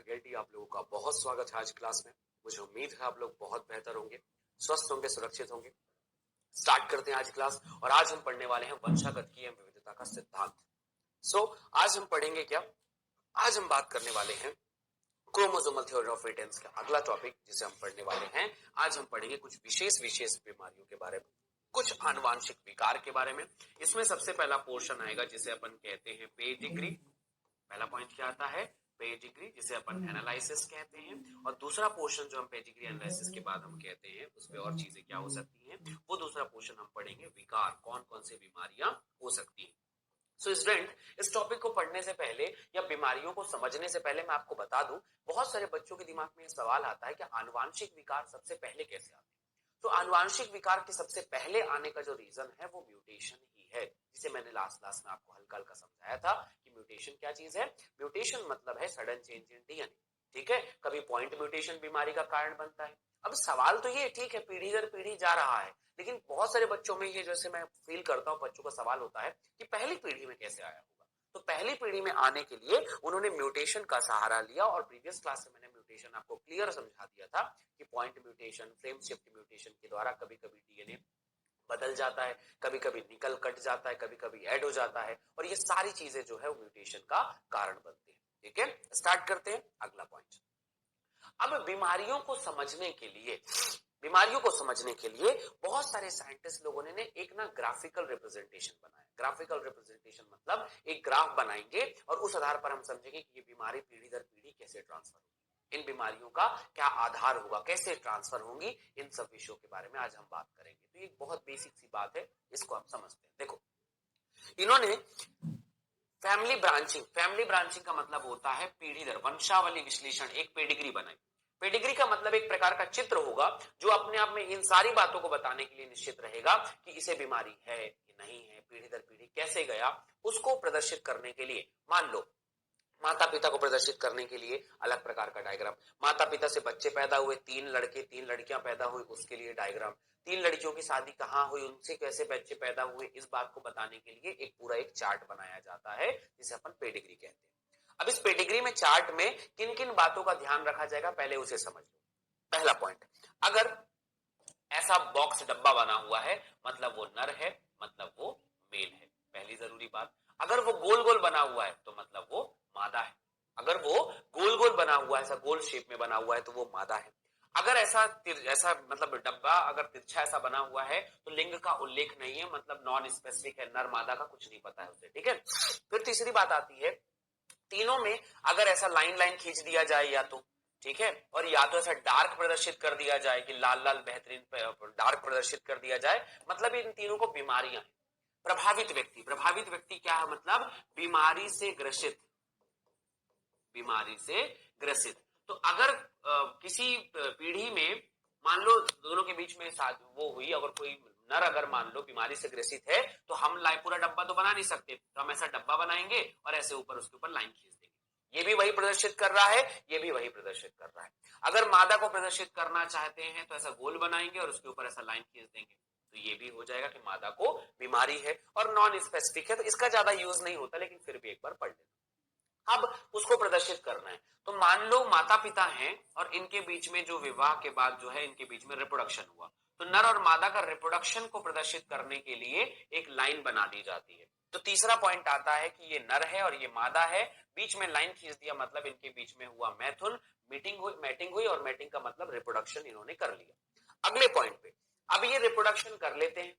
Faculty, आप लोगों का बहुत स्वागत है आज क्लास में। मुझे उम्मीद है आप लोग बहुत बेहतर होंगे, स्वस्थ होंगे, सुरक्षित होंगे। स्टार्ट करते हैं आज क्लास। और आज हम पढ़ने वाले हैं वंशागत की एवं विविधता का सिद्धांत। आज हम पढ़ेंगे क्या? आज हम बात करने वाले हैं क्रोमोसोमल थ्योरी ऑफ रिटेंस का अगला टॉपिक जिसे हम पढ़ने वाले हैं। आज हम पढ़ेंगे कुछ विशेष बीमारियों के बारे में, कुछ आनुवांशिक विकार के बारे में। इसमें सबसे पहला पोर्शन आएगा जिसे अपन कहते हैं पेडिग्री। पहला पॉइंट क्या आता है? पेडिग्री, जिसे अपन एनालिसिस कहते हैं। और दूसरा पोर्शन जो हम पेडिग्री एनालिसिस के बाद हम कहते हैं उसमें और चीजें क्या हो सकती हैं, वो दूसरा पोर्शन हम पढ़ेंगे विकार, कौन कौन से बीमारियां हो सकती हैं। स्टूडेंट, इस टॉपिक को पढ़ने से पहले या बीमारियों को समझने से पहले मैं आपको बता दूं, बहुत सारे बच्चों के दिमाग में सवाल आता है कि आनुवांशिक विकार सबसे पहले कैसे आते हैं। तो आनुवांशिक विकार के सबसे पहले आने का जो रीजन है वो म्यूटेशन ही है, जिसे मैंने लास्ट क्लास में आपको हल्का हल्का समझाया था कि म्यूटेशन क्या चीज है। म्यूटेशन मतलब है सडन चेंज इन डीएनए। ठीक है, कभी पॉइंट म्यूटेशन बीमारी का कारण बनता है। अब सवाल तो ये ठीक है, पीढ़ी दर पीढ़ी जा रहा है, लेकिन बहुत सारे बच्चों में ये, जैसे मैं फील करता हूँ, बच्चों का सवाल होता है कि पहली पीढ़ी में कैसे आया होगा। तो पहली पीढ़ी में आने के लिए उन्होंने म्यूटेशन का सहारा लिया, और प्रीवियस क्लास में मैंने म्यूटेशन आपको क्लियर समझा दिया था कि point mutation, frame shift mutation के द्वारा कभी कभी डीएनए बदल जाता है, कभी कभी निकल कट जाता है, कभी कभी ऐड हो जाता है, और ये सारी चीजें जो है वो म्यूटेशन का कारण बनती है। ठीक है, स्टार्ट करते हैं अगला पॉइंट। अब बीमारियों को समझने के लिए बहुत सारे साइंटिस्ट लोगों ने एक ना ग्राफिकल रिप्रेजेंटेशन बनाया। ग्राफिकल रिप्रेजेंटेशन मतलब एक ग्राफ बनाएंगे और उस आधार पर हम समझेंगे कि ये बीमारी पीढ़ी दर पीढ़ी कैसे ट्रांसफर होगी, इन बीमारियों का क्या आधार होगा, कैसे ट्रांसफर होंगी, इन सब विषयों के बारे में आज हम बात करेंगे। तो ये बहुत बेसिक सी बात है, इसको आप समझते हैं। देखो, इन्होंने फैमिली ब्रांचिंग का मतलब होता है पीढ़ी दर वंशावली विश्लेषण, एक पेडिग्री बनाई। पेडिग्री का मतलब एक प्रकार का चित्र होगा जो अपने आप में इन सारी बातों को बताने के लिए निश्चित रहेगा कि इसे बीमारी है कि नहीं है, पीढ़ी दर पीढ़ी कैसे गया, उसको प्रदर्शित करने के लिए। मान लो माता पिता को प्रदर्शित करने के लिए अलग प्रकार का डायग्राम, माता पिता से बच्चे पैदा हुए, 3 लड़के 3 लड़कियां पैदा हुई, उसके लिए डायग्राम, 3 लड़कियों की शादी कहाँ हुई, उनसे कैसे बच्चे पैदा हुए, इस बात को बताने के लिए एक पूरा एक चार्ट बनाया जाता है जिसे अपन पेडिग्री कहते हैं। अब इस पेडिग्री में, चार्ट में किन किन बातों का ध्यान रखा जाएगा, पहले उसे समझ लो। पहला पॉइंट, अगर ऐसा बॉक्स डब्बा बना हुआ है मतलब वो नर है, मतलब वो मेल है, पहली जरूरी बात। अगर वो गोल गोल बना हुआ है तो मतलब वो मादा है। अगर वो गोल गोल बना हुआ है, ऐसा गोल शेप में बना हुआ है, तो वो मादा है। अगर ऐसा मतलब डब्बा अगर तिरछा ऐसा बना हुआ है तो लिंग का उल्लेख नहीं है, मतलब नॉन स्पेसिफिक है, नर मादा का कुछ नहीं पता है उसे। ठीक है, फिर तीसरी बात आती है, तीनों में अगर ऐसा लाइन लाइन खींच दिया जाए या तो, ठीक है, और या तो ऐसा डार्क प्रदर्शित कर दिया जाए कि लाल लाल बेहतरीन डार्क प्रदर्शित कर दिया जाए, मतलब इन तीनों को बीमारियां हैं। प्रभावित व्यक्ति क्या है, मतलब बीमारी से ग्रसित। तो अगर किसी पीढ़ी में मान लो दोनों के बीच में वो हुई, अगर कोई नर अगर मान लो बीमारी से ग्रसित है, तो हम पूरा डब्बा तो बना नहीं सकते, तो हम ऐसा डब्बा बनाएंगे और ऐसे ऊपर उसके ऊपर लाइन खींच देंगे। ये भी वही प्रदर्शित कर रहा है, ये भी वही प्रदर्शित कर रहा है। अगर मादा को प्रदर्शित करना चाहते हैं तो ऐसा गोल बनाएंगे और उसके ऊपर ऐसा लाइन खींच देंगे, तो ये भी हो जाएगा कि मादा को बीमारी है और नॉन स्पेसिफिक है, तो इसका ज्यादा यूज नहीं होता, लेकिन फिर भी एक बार पढ़ लेना। अब उसको प्रदर्शित करना है, तो मान लो माता पिता हैं और इनके बीच में जो विवाह के बाद जो है इनके बीच में रिप्रोडक्शन हुआ, तो नर और मादा का रिप्रोडक्शन को प्रदर्शित करने के लिए एक लाइन बना दी जाती है। तो तीसरा पॉइंट आता है कि ये नर है और ये मादा है, बीच में लाइन खींच दिया, मतलब इनके बीच में हुआ मैथुन, मैटिंग हुई, और मैटिंग का मतलब रिप्रोडक्शन इन्होंने कर लिया। अगले पॉइंट पे, अब ये रिप्रोडक्शन कर लेते हैं।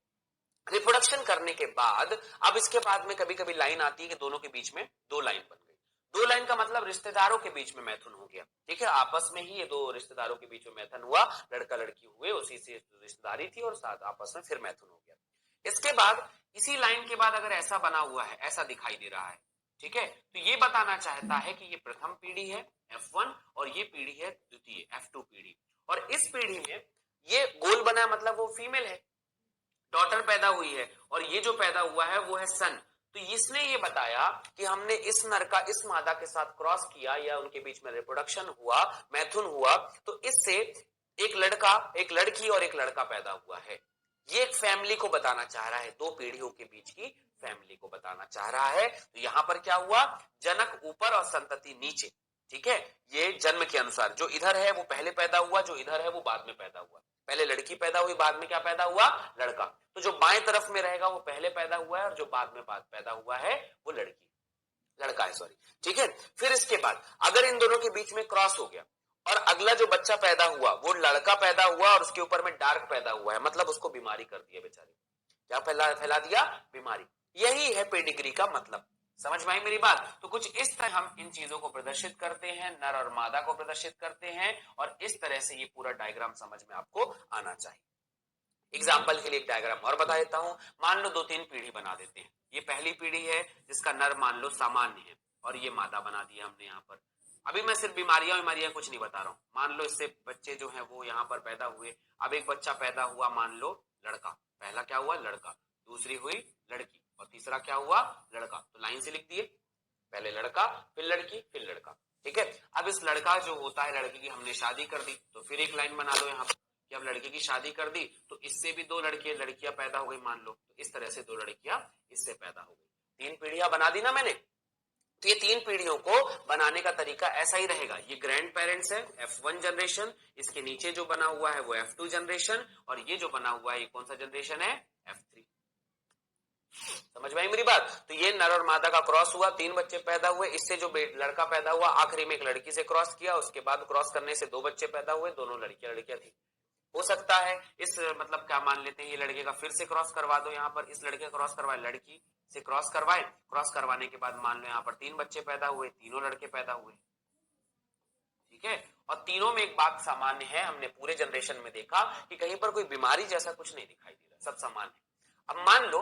रिप्रोडक्शन करने के बाद अब इसके बाद में कभी कभी लाइन आती है कि दोनों के बीच में 2 लाइन बन गई। 2 लाइन का मतलब रिश्तेदारों के बीच में मैथुन हो गया। ठीक है, आपस में ही ये 2 रिश्तेदारों के बीच में मैथुन हुआ, लड़का लड़की हुए, उसी से रिश्तेदारी थी और साथ आपस में फिर मैथुन हो गया। इसके बाद इसी लाइन के बाद अगर ऐसा बना हुआ है, ऐसा दिखाई दे रहा है, ठीक है, तो ये बताना चाहता है कि ये प्रथम पीढ़ी है F1 और ये पीढ़ी है द्वितीय F2 पीढ़ी, और इस पीढ़ी में ये गोल बना मतलब वो फीमेल है, डॉटर पैदा हुई है, और ये जो पैदा हुआ है वो है सन। तो इसने ये बताया कि हमने इस नर का इस मादा के साथ क्रॉस किया या उनके बीच में रिप्रोडक्शन हुआ, मैथुन हुआ, तो इससे एक लड़का, एक लड़की और एक लड़का पैदा हुआ है। ये एक फैमिली को बताना चाह रहा है, 2 पीढ़ियों के बीच की फैमिली को बताना चाह रहा है। तो यहां पर क्या हुआ, जनक ऊपर और संतति नीचे। ठीक है, ये जन्म के अनुसार जो इधर है वो पहले पैदा हुआ, जो इधर है वो बाद में पैदा हुआ। पहले लड़की पैदा हुई, बाद में क्या पैदा हुआ, लड़का। तो जो बाएं तरफ में रहेगा वो पहले पैदा हुआ है और जो बाद में पैदा हुआ है वो लड़का है, सॉरी। ठीक है, फिर इसके बाद अगर इन दोनों के बीच में क्रॉस हो गया और अगला जो बच्चा पैदा हुआ वो लड़का पैदा हुआ और उसके ऊपर में डार्क पैदा हुआ है, मतलब उसको बीमारी कर दी है बेचारे। क्या फैला दिया, बीमारी। यही है पेडिग्री का मतलब। समझ में आई मेरी बात? तो कुछ इस तरह हम इन चीजों को प्रदर्शित करते हैं, नर और मादा को प्रदर्शित करते हैं, और इस तरह से ये पूरा डायग्राम समझ में आपको आना चाहिए। एग्जाम्पल के लिए एक डायग्राम और बता देता हूं। मान लो 2-3 पीढ़ी बना देते हैं। ये पहली पीढ़ी है जिसका नर मान लो सामान्य है और ये मादा बना दिया हमने यहाँ पर। अभी मैं सिर्फ बीमारियां कुछ नहीं बता रहा हूं। मान लो इससे बच्चे जो हैं वो यहाँ पर पैदा हुए। अब एक बच्चा पैदा हुआ, मान लो लड़का। पहला क्या हुआ, लड़का। दूसरी हुई लड़की और तीसरा क्या हुआ, लड़का। तो लाइन से लिख दिए, पहले लड़का फिर लड़की फिर लड़का। ठीक है, अब इस लड़का जो होता है, लड़की की हमने शादी कर दी, तो फिर एक लाइन बना लो यहाँ पर कि अब लड़के की शादी कर दी तो इससे भी 2 लड़कियां पैदा हो गई मान लो। तो इस तरह से 2 लड़कियां इससे पैदा हो गई। 3 पीढ़ियां बना दी ना मैंने। तो ये 3 पीढ़ियों को बनाने का तरीका ऐसा ही रहेगा। ये ग्रैंड पेरेंट्स है, F1 जनरेशन। इसके नीचे जो बना हुआ है वो F2 जनरेशन, और ये जो बना हुआ है ये कौन सा जनरेशन है, F3। समझ में आई मेरी बात? तो ये नर और मादा का क्रॉस हुआ, 3 बच्चे पैदा हुए। इससे जो लड़का पैदा हुआ, आखिरी में एक लड़की से क्रॉस किया, उसके बाद क्रॉस करने से 2 बच्चे पैदा हुए, दोनों लड़कियां थी। हो सकता है इस मतलब क्या मान लेते हैं, ये लड़के का फिर से क्रॉस करवा दो। यहाँ पर इस लड़के का क्रॉस करवाए, लड़की से क्रॉस करवाए। क्रॉस करवाने के बाद मान लो यहाँ पर 3 बच्चे पैदा हुए, तीनों लड़के पैदा हुए। ठीक है, और तीनों में एक बात सामान्य है, हमने पूरे जनरेशन में देखा कि कहीं पर कोई बीमारी जैसा कुछ नहीं दिखाई दे रहा, सब सामान्य है। अब मान लो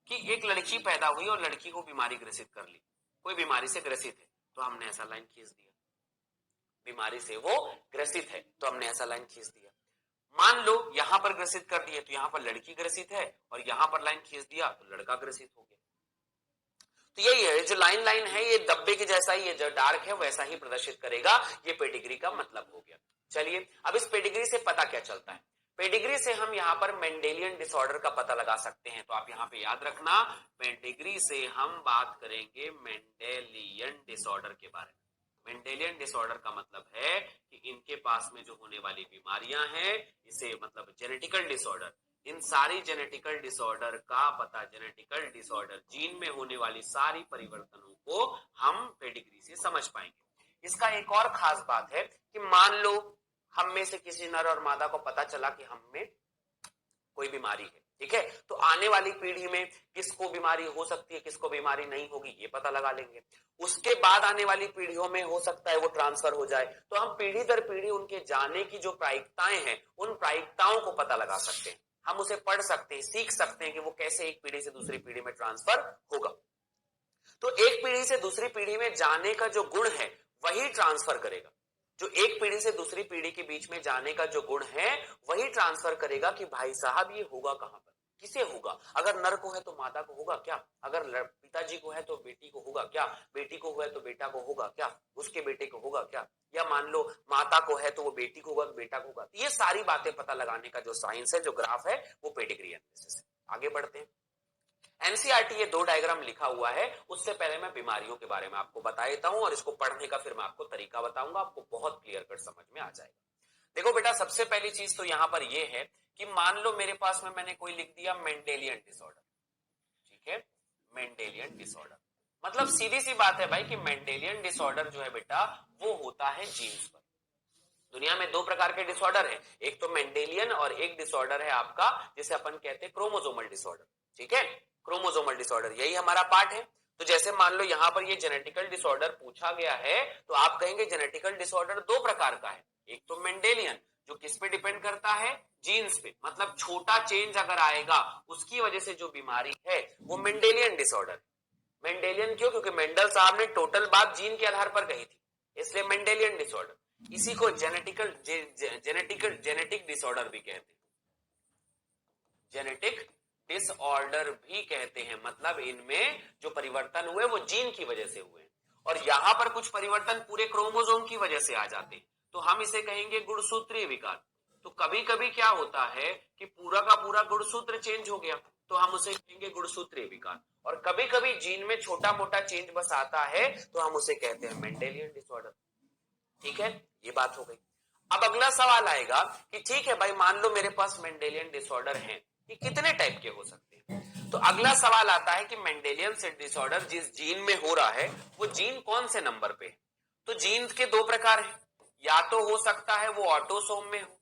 कि एक लड़की पैदा हुई और लड़की को बीमारी ग्रसित कर ली, कोई बीमारी से ग्रसित है, तो हमने ऐसा लाइन खींच दिया। बीमारी से वो ग्रसित है तो हमने ऐसा लाइन खींच दिया। मान लो यहां पर ग्रसित कर दिए तो यहां पर लड़की ग्रसित है, और यहां पर लाइन खींच दिया तो लड़का ग्रसित हो गया। तो यही है, जो लाइन है ये डब्बे के जैसा ही, ये जो डार्क है वैसा ही प्रदर्शित करेगा। ये पेडिग्री का मतलब हो गया। चलिए, अब इस पेडिग्री से पता क्या चलता है? पेडिग्री से हम यहाँ पर मेंडेलियन डिसऑर्डर का पता लगा सकते हैं। तो आप यहाँ पे याद रखना, पेडिग्री से हम बात करेंगे मेंडेलियन डिसऑर्डर के बारे में। मेंडेलियन डिसऑर्डर का मतलब है कि इनके पास में जो होने वाली बीमारियां हैं, इसे मतलब जेनेटिकल डिसऑर्डर, इन सारी जेनेटिकल डिसऑर्डर का पता, जेनेटिकल डिसऑर्डर जीन में होने वाली सारी परिवर्तनों को हम पेडिग्री से समझ पाएंगे। इसका एक और खास बात है कि मान लो हम में से किसी नर और मादा को पता चला कि हम में कोई बीमारी है, ठीक है, तो आने वाली पीढ़ी में किसको बीमारी हो सकती है, किसको बीमारी नहीं होगी, ये पता लगा लेंगे। उसके बाद आने वाली पीढ़ियों में हो सकता है वो ट्रांसफर हो जाए, तो हम पीढ़ी दर पीढ़ी उनके जाने की जो प्रायिकताएं हैं, उन प्रायिकताओं को पता लगा सकते हैं। हम उसे पढ़ सकते हैं, सीख सकते हैं कि वो कैसे एक पीढ़ी से दूसरी पीढ़ी में ट्रांसफर होगा। तो एक पीढ़ी से दूसरी पीढ़ी में जाने का जो गुण है वही ट्रांसफर करेगा। जो एक पीढ़ी से दूसरी पीढ़ी के बीच में जाने का जो गुण है वही ट्रांसफर करेगा कि भाई साहब ये होगा कहां पर, किसे होगा। अगर नर को है तो माता को होगा क्या, अगर पिताजी को है तो बेटी को होगा क्या, बेटी को है तो बेटा को होगा क्या, उसके बेटे को होगा क्या, या मान लो माता को है तो वो बेटी को होगा, बेटा को होगा। ये सारी बातें पता लगाने का जो साइंस है, जो ग्राफ है, वो पेडिग्री एनालिसिस है। आगे बढ़ते हैं। एनसीईआरटी ये 2 डायग्राम लिखा हुआ है। उससे पहले मैं बीमारियों के बारे में आपको बता देता हूं और इसको पढ़ने का फिर मैं आपको तरीका बताऊंगा, आपको बहुत क्लियर कट समझ में आ जाएगा। देखो बेटा, सबसे पहली चीज तो यहां पर ये है कि मान लो मेरे पास में मैंने कोई लिख दिया मेंडेलियन डिसऑर्डर। ठीक है, मेंडेलियन डिसऑर्डर मतलब सीधी सी बात है भाई कि मेंडेलियन डिसऑर्डर जो है बेटा वो होता है जीन्स पर। दुनिया में 2 प्रकार के डिसऑर्डर है, एक तो मेंडेलियन और एक डिसऑर्डर है आपका जिसे अपन कहते हैं क्रोमोसोमल डिसऑर्डर। ठीक है, क्रोमोसोमल डिसऑर्डर यही हमारा पार्ट है। तो जैसे मान लो यहां पर ये जेनेटिकल डिसऑर्डर पूछा गया है, तो आप कहेंगे जेनेटिकल डिसऑर्डर 2 प्रकार का है। एक तो मेंडेलियन जो किस पे डिपेंड करता है, जीन्स पे, मतलब छोटा चेंज अगर आएगा उसकी वजह से जो बीमारी है वो मेंडेलियन डिसऑर्डर। मेंडेलियन क्यों? क्योंकि मेंडल साहब ने टोटल बात जीन के आधार पर कही थी, इसलिए मेंडेलियन डिसऑर्डर। इसी को जेनेटिक डिसऑर्डर भी कहते हैं, जेनेटिक डिसऑर्डर भी कहते हैं। मतलब इनमें जो परिवर्तन हुए वो जीन की वजह से हुए, और यहां पर कुछ परिवर्तन पूरे क्रोमोसोम की वजह से आ जाते हैं, तो हम इसे कहेंगे गुणसूत्रीय विकार। तो कभी कभी क्या होता है कि पूरा का पूरा गुणसूत्र चेंज हो गया, तो हम उसे कहेंगे गुणसूत्रीय विकार। और कभी कभी जीन में छोटा मोटा चेंज बस आता है तो हम उसे कहते हैं मेंडेलियन डिसऑर्डर। ठीक है, ये बात हो गई। अब अगला सवाल आएगा कि ठीक है भाई, मान लो मेरे पास मेंडेलियन डिसऑर्डर है, ये कितने टाइप के हो सकते हैं? तो अगला सवाल आता है कि मेंडेलियन डिसऑर्डर जिस जीन में हो रहा है वो जीन कौन से नंबर पे है? तो जीन के दो प्रकार है, या तो हो सकता है वो ऑटोसोम में हो,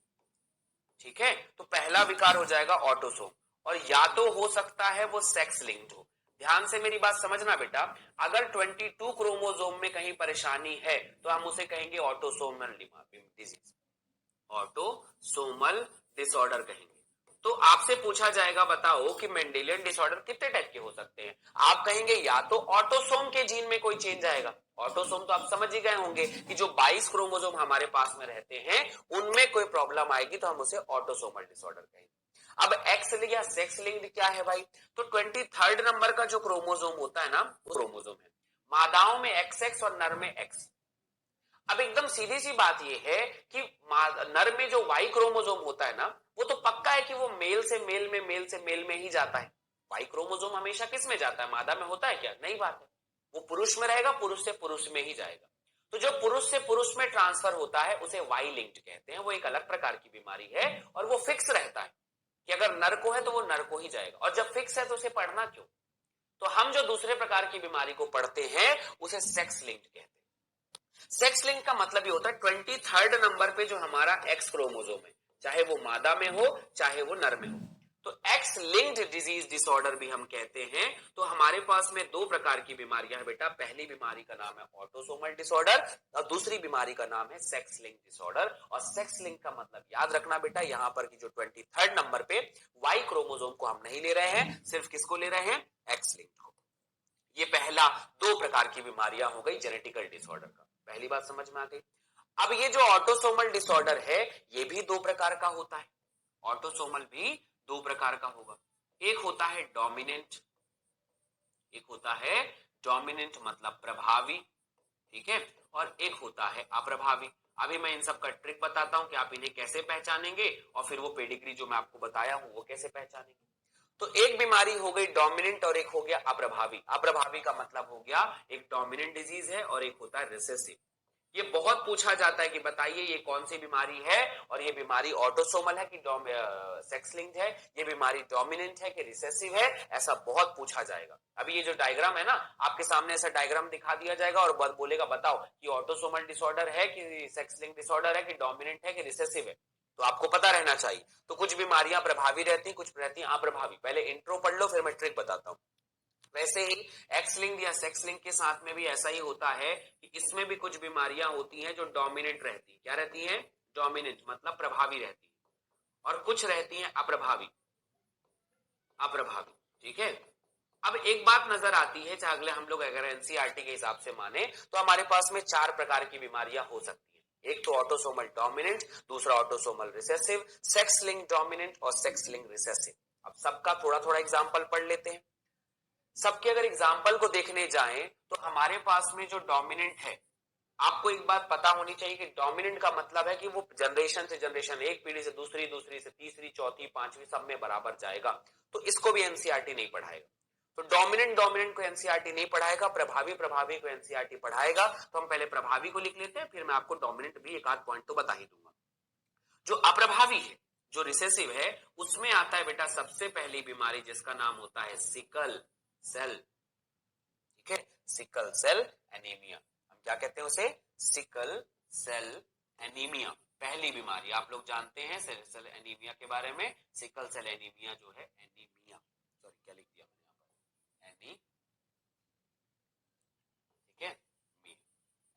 ठीक है, तो पहला विकार हो जाएगा ऑटोसोम, और या तो हो सकता है वो सेक्स लिंक्ड हो। ध्यान से मेरी बात समझना बेटा, अगर 22 क्रोमोसोम में कहीं परेशानी है तो हम उसे कहेंगे ऑटोसोमल डिजीज, ऑटोसोमल डिसऑर्डर कहेंगे। तो आपसे पूछा जाएगा बताओ कि मेंडेलियन डिसऑर्डर कितने टाइप के हो सकते हैं? आप कहेंगे या तो ऑटोसोम के जीन में कोई चेंज आएगा, ऑटोसोम तो आप समझ ही गए होंगे कि जो 22 क्रोमोसोम हमारे पास में रहते हैं उनमें कोई प्रॉब्लम आएगी तो हम उसे ऑटोसोमल डिसऑर्डर कहेंगे। अब एक्स या सेक्स लिंक्ड क्या है भाई? तो 23rd नंबर का जो क्रोमोसोम होता है ना, वो क्रोमोसोम है। मादाओं में XX और नर में एक्स। अब एकदम सीधी सी बात यह है कि नर में जो वाई क्रोमोसोम होता है ना, वो तो पक्का है कि वो मेल से मेल में, मेल से मेल में ही जाता है। वाई क्रोमोसोम हमेशा किस में जाता है? मादा में होता है क्या? नहीं बात है, वो पुरुष में रहेगा, पुरुष से पुरुष में ही जाएगा। तो जो पुरुष से पुरुष में ट्रांसफर होता है उसे वाई लिंक्ड कहते हैं। वो एक अलग प्रकार की बीमारी है और वो फिक्स रहता है कि अगर नर को है तो वो नर को ही जाएगा, और जब फिक्स है तो उसे पढ़ना क्यों? तो हम जो दूसरे प्रकार की बीमारी को पढ़ते हैं उसे सेक्स लिंक्ड कहते हैं। सेक्स लिंक का मतलब ये होता है 23rd नंबर पे जो हमारा एक्स क्रोमोसोम है, चाहे वो मादा में हो चाहे वो नर में हो, तो एक्स लिंक्ड डिजीज डिसऑर्डर भी हम कहते हैं। तो हमारे पास में दो प्रकार की बीमारियां हैं बेटा। पहली बीमारी का नाम है ऑटोसोमल डिसऑर्डर और दूसरी बीमारी का नाम है सेक्स लिंक डिसऑर्डर। और सेक्स लिंक का मतलब याद रखना बेटा, यहां पर की जो 23rd नंबर पे वाई क्रोमोसोम को हम नहीं ले रहे हैं, सिर्फ किसको ले रहे हैं? एक्स लिंक को। ये पहला दो प्रकार की बीमारियां हो गई जेनेटिकल डिसऑर्डर का। पहली बात समझ में आ गई। अब ये जो ऑटोसोमल डिसऑर्डर है ये भी दो प्रकार का होता है। ऑटोसोमल भी दो प्रकार का होगा, एक होता है डोमिनेंट, एक होता है डोमिनेंट मतलब प्रभावी, ठीक है, और एक होता है अप्रभावी। अभी मैं इन सब का ट्रिक बताता हूं कि आप इन्हें कैसे पहचानेंगे और फिर वो पेडिग्री जो मैं आपको बताया हूं वो कैसे पहचानेंगे। तो एक बीमारी हो गई डोमिनेंट और एक हो गया अप्रभावी। अप्रभावी का मतलब हो गया एक डोमिनेंट डिजीज है और एक होता है रिसेसिव। ये बहुत पूछा जाता है कि बताइए ये कौन सी बीमारी है, और ये बीमारी ऑटोसोमल है कि सेक्स लिंक्ड है, ये बीमारी डोमिनेंट है कि रिसेसिव है, ऐसा बहुत पूछा जाएगा। अभी ये जो डायग्राम है ना, आपके सामने ऐसा डायग्राम दिखा दिया जाएगा और बोलेगा बताओ कि ऑटोसोमल डिसऑर्डर है कि सेक्स लिंक्ड डिसऑर्डर है कि डोमिनेंट है कि रिसेसिव है, तो आपको पता रहना चाहिए। तो कुछ बीमारियां प्रभावी रहती, कुछ रहती हैं अप्रभावी। पहले इंट्रो पढ़ लो फिर मैं ट्रिक बताता हूं। वैसे ही एक्स लिंक या सेक्स लिंक के साथ में भी ऐसा ही होता है कि इसमें भी कुछ बीमारियां होती हैं जो डोमिनेंट रहती हैं। क्या रहती हैं? डोमिनेंट मतलब प्रभावी रहती है, और कुछ रहती हैं अप्रभावी, अप्रभावी, ठीक है। अब एक बात नजर आती है, चाहे अगले हम लोग अगर एनसीईआरटी के हिसाब से माने तो हमारे पास में चार प्रकार की बीमारियां हो सकती हैं। एक तो ऑटोसोमल डोमिनेंट, दूसरा autosomal recessive, sex link dominant और सेक्स लिंक रिसेसिव। अब सबका थोड़ा थोड़ा एग्जांपल पढ़ लेते हैं। सबके अगर एग्जाम्पल को देखने जाएं तो हमारे पास में जो डोमिनेंट है, आपको एक बात पता होनी चाहिए कि डोमिनेंट का मतलब है कि वो जनरेशन से जनरेशन, एक पीढ़ी से दूसरी, दूसरी से तीसरी, चौथी, पांचवी, सब में बराबर जाएगा। तो इसको भी एनसीईआरटी नहीं पढ़ाएगा। तो डोमिनेंट डोमिनेंट को एनसीईआरटी नहीं पढ़ाएगा, प्रभावी प्रभावी को एनसीईआरटी पढ़ाएगा। तो हम पहले प्रभावी को लिख लेते हैं, फिर मैं आपको डोमिनेंट भी एक आध पॉइंट तो बता ही दूंगा। जो अप्रभावी है, जो रिसेसिव है, उसमें आता है बेटा सबसे पहली बीमारी जिसका नाम होता है सिकल सेल, ठीक है, सिकल सेल एनीमिया। हम क्या कहते हैं उसे? Sickle cell anaemia. पहली बीमारी आप लोग जानते हैं सिकल सेल एनीमिया के बारे में। सिकल सेल एनीमिया जो है, एनीमिया, सॉरी क्या लिख दिया मैंने यहाँ पर, एनी, ठीक है,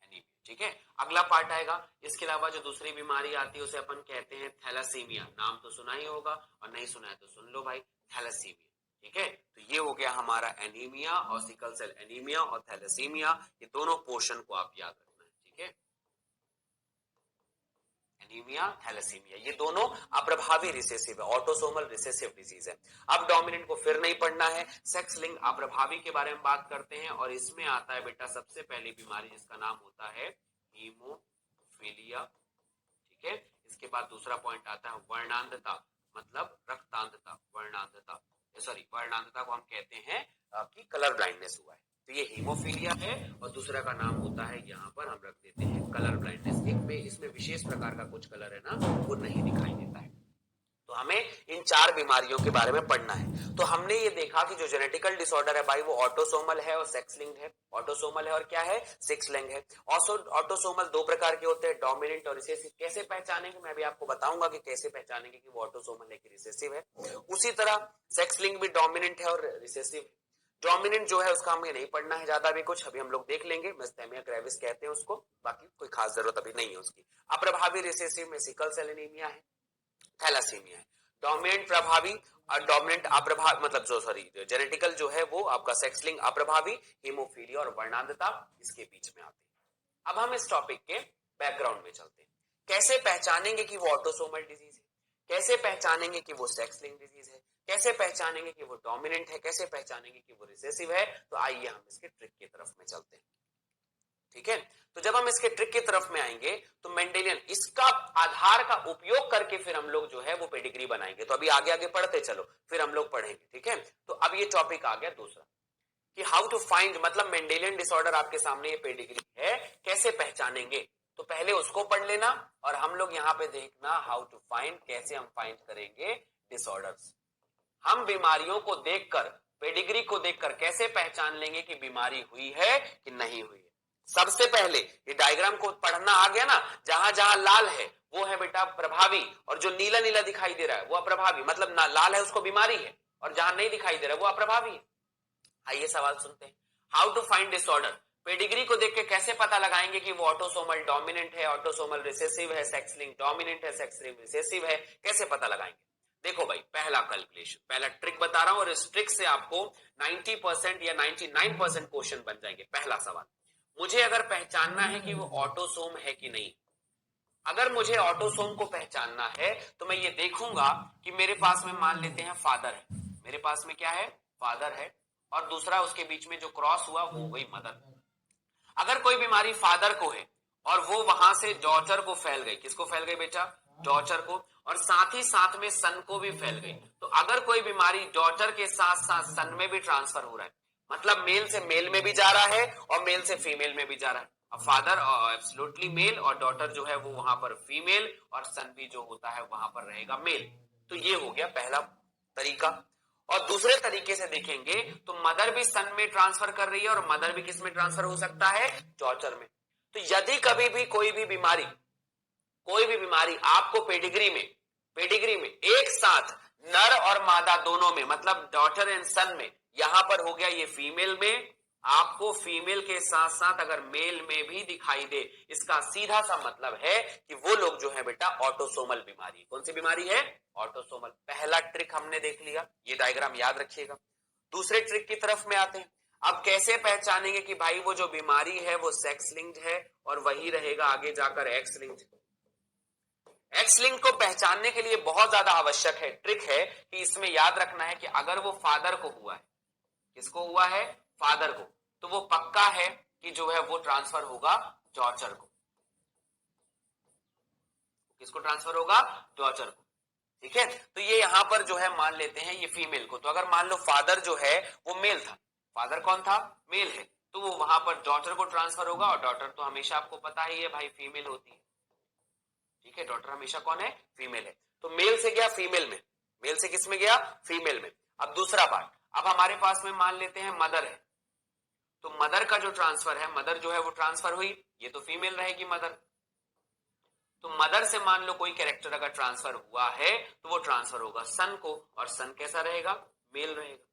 एनीमिया, ठीक है। अगला पार्ट आएगा। इसके अलावा जो दूसरी बीमारी आती है उसे अपन कहते हैं थैलासीमिया। नाम तो सुना ही होगा, और नहीं सुना है तो सुन लो भाई, थैलासीमिया, ठीक है। तो ये हो गया हमारा एनीमिया, और सिकल सेल एनीमिया और थैलासीमिया, ये दोनों पोर्शन को आप याद रखना है, ठीक है। एनीमिया, थैलेसीमिया, ये दोनों अप्रभावी रिसेसिव है, ऑटोसोमल रिसेसिव डिजीज है। अब डोमिनेंट को फिर नहीं पढ़ना है, सेक्स लिंक अप्रभावी के बारे में बात करते हैं, और इसमें आता है बेटा सबसे पहली बीमारी जिसका नाम होता है हीमोफीलिया, ठीक है। इसके बाद दूसरा पॉइंट आता है वर्णांधता, मतलब रक्तांधता, वर्णांधता, सॉरी वर्णांधता को हम कहते हैं कि कलर ब्लाइंडनेस हुआ है, तो ये हीमोफीलिया है और दूसरा का नाम होता है, यहाँ पर हम रख देते हैं कलर ब्लाइंडनेस। एक में इसमें विशेष प्रकार का कुछ कलर है ना वो नहीं दिखाई देता है। तो हमें इन 4 बीमारियों के बारे में पढ़ना है। तो हमने ये देखा कि जो जेनेटिकल डिसऑर्डर है भाई वो ऑटोसोमल है और सेक्स लिंक्ड है। ऑटोसोमल है और क्या है, सेक्स लिंक्ड है। ऑटोसोमल 2 प्रकार के होते हैं, डोमिनेंट और रिसेसिव। कैसे पहचानेंगे मैं भी आपको बताऊंगा कि कैसे पहचानेंगे कि वो ऑटोसोमल है कि रिसेसिव है। उसी तरह सेक्स लिंक भी डोमिनेंट है और रिसेसिव। डोमिनेंट जो है उसका हमें नहीं पढ़ना है ज्यादा भी कुछ, अभी हम लोग देख लेंगे, मिस्थेमिया ग्रेविस कहते हैं उसको, बाकी कोई खास जरूरत अभी नहीं है उसकी। अप्रभावी रिसेसिव में सिकल सेल एनीमिया है, थैलासीमिया है। डोमिनेंट प्रभावी और डोमिनेंट अप्रभावी मतलब जो सॉरी जेनेटिकल जो है वो आपका सेक्स लिंक अप्रभावी, हीमोफीलिया और वर्णांधता इसके बीच में आते हैं। अब हम इस टॉपिक के बैकग्राउंड में चलते हैं। कैसे पहचानेंगे कि वो ऑटोसोमल डिजीज है, कैसे पहचानेंगे कि वो सेक्स लिंक डिजीज है, कैसे पहचानेंगे कि वो डोमिनेंट है, कैसे पहचानेंगे कि वो रिसेसिव है। तो आइए हम इसके ट्रिक की तरफ में चलते हैं। ठीक है, तो जब हम इसके ट्रिक की तरफ में आएंगे तो मेंडेलियन इसका आधार का उपयोग करके फिर हम लोग जो है वो पेडिग्री बनाएंगे। तो अभी आगे आगे पढ़ते चलो, फिर हम लोग पढ़ेंगे। ठीक है, तो अब ये टॉपिक आ गया दूसरा कि हाउ टू फाइंड, मतलब मेंडेलियन डिसऑर्डर आपके सामने ये पेडिग्री है, कैसे पहचानेंगे। तो पहले उसको पढ़ लेना और हम लोग यहाँ पे देखना हाउ टू फाइंड, कैसे हम फाइंड करेंगे डिसऑर्डर्स। हम बीमारियों को देखकर, पेडिग्री को देखकर कैसे पहचान लेंगे कि बीमारी हुई है कि नहीं हुई है। सबसे पहले ये डायग्राम को पढ़ना आ गया ना, जहां जहां लाल है वो है बेटा प्रभावी और जो नीला नीला दिखाई दे रहा है वो अप्रभावी, मतलब ना लाल है उसको बीमारी है और जहां नहीं दिखाई दे रहा है वो अप्रभावी है। आइए सवाल सुनते हैं। How to find disorder, pedigree को देख के कैसे पता लगाएंगे कि वो ऑटोसोमल डोमिनेंट है, ऑटोसोमल रिसेसिव है, सेक्स लिंक डोमिनेंट है, सेक्स लिंक रिसेसिव है, कैसे पता लगाएंगे। देखो भाई, पहला कैलकुलेशन, पहला ट्रिक बता रहा हूं और इस ट्रिक से आपको 90% या 99% क्वेश्चन बन जाएंगे। पहला सवाल, मुझे अगर पहचानना है कि वो ऑटोसोम है कि नहीं, अगर मुझे ऑटोसोम को पहचानना है तो मैं ये देखूंगा कि मेरे पास में मान लेते हैं फादर है, मेरे पास में क्या है, फादर है, और दूसरा उसके बीच में जो क्रॉस हुआ वो गई मदर। अगर कोई बीमारी फादर को है और वो वहां से डॉटर को फैल गई, किसको फैल गई बेटा, डॉटर को, और साथ ही साथ में सन को भी फैल गई, तो अगर कोई बीमारी डॉटर के साथ साथ सन में भी ट्रांसफर हो रहा है, मतलब मेल से मेल में भी जा रहा है और मेल से फीमेल में भी जा रहा है। अब फादर एब्सोल्युटली मेल और डॉटर जो है वो वहां पर फीमेल और सन भी जो होता है वहां पर रहेगा मेल। तो ये हो गया पहला तरीका। और दूसरे तरीके से देखेंगे तो मदर भी सन में ट्रांसफर कर रही है और मदर भी किस में ट्रांसफर हो सकता है, डॉटर में। तो यदि कभी भी कोई भी बीमारी आपको पेडिग्री में एक साथ नर और मादा दोनों में, मतलब डॉटर एंड सन में, यहां पर हो गया ये फीमेल में, आपको फीमेल के साथ साथ अगर मेल में भी दिखाई दे, इसका सीधा सा मतलब है कि वो लोग जो है बेटा ऑटोसोमल बीमारी। कौन सी बीमारी है, ऑटोसोमल। पहला ट्रिक हमने देख लिया, ये डायग्राम याद रखिएगा। दूसरे ट्रिक की तरफ में आते हैं। अब कैसे पहचानेंगे कि भाई वो जो बीमारी है वो सेक्स लिंक्ड है और वही रहेगा आगे जाकर एक्स लिंक्ड। एक्स लिंक को पहचानने के लिए बहुत ज्यादा आवश्यक है, ट्रिक है कि इसमें याद रखना है कि अगर वो फादर को हुआ है, किसको हुआ है, फादर को, तो वो पक्का है कि जो है वो ट्रांसफर होगा डॉटर को। किसको ट्रांसफर होगा, डॉटर को। ठीक है, तो ये यहां पर जो है मान लेते हैं ये फीमेल को। तो अगर मान लो फादर जो है वो मेल था, फादर कौन था, मेल है, तो वो वहां पर डॉटर को ट्रांसफर होगा, और डॉटर तो हमेशा आपको पता ही है भाई फीमेल होती है। ठीक है, डॉटर हमेशा कौन है, फीमेल है। तो मेल से गया फीमेल में, मेल से किस में गया, फीमेल में। अब दूसरा पार्ट, अब हमारे पास में मान लेते हैं मदर है, तो मदर का जो ट्रांसफर है, मदर जो है वो ट्रांसफर हुई, ये तो फीमेल रहेगी मदर। तो मदर से मान लो कोई कैरेक्टर अगर ट्रांसफर हुआ है तो वो ट्रांसफर होगा सन को, और सन कैसा रहेगा, मेल रहेगा।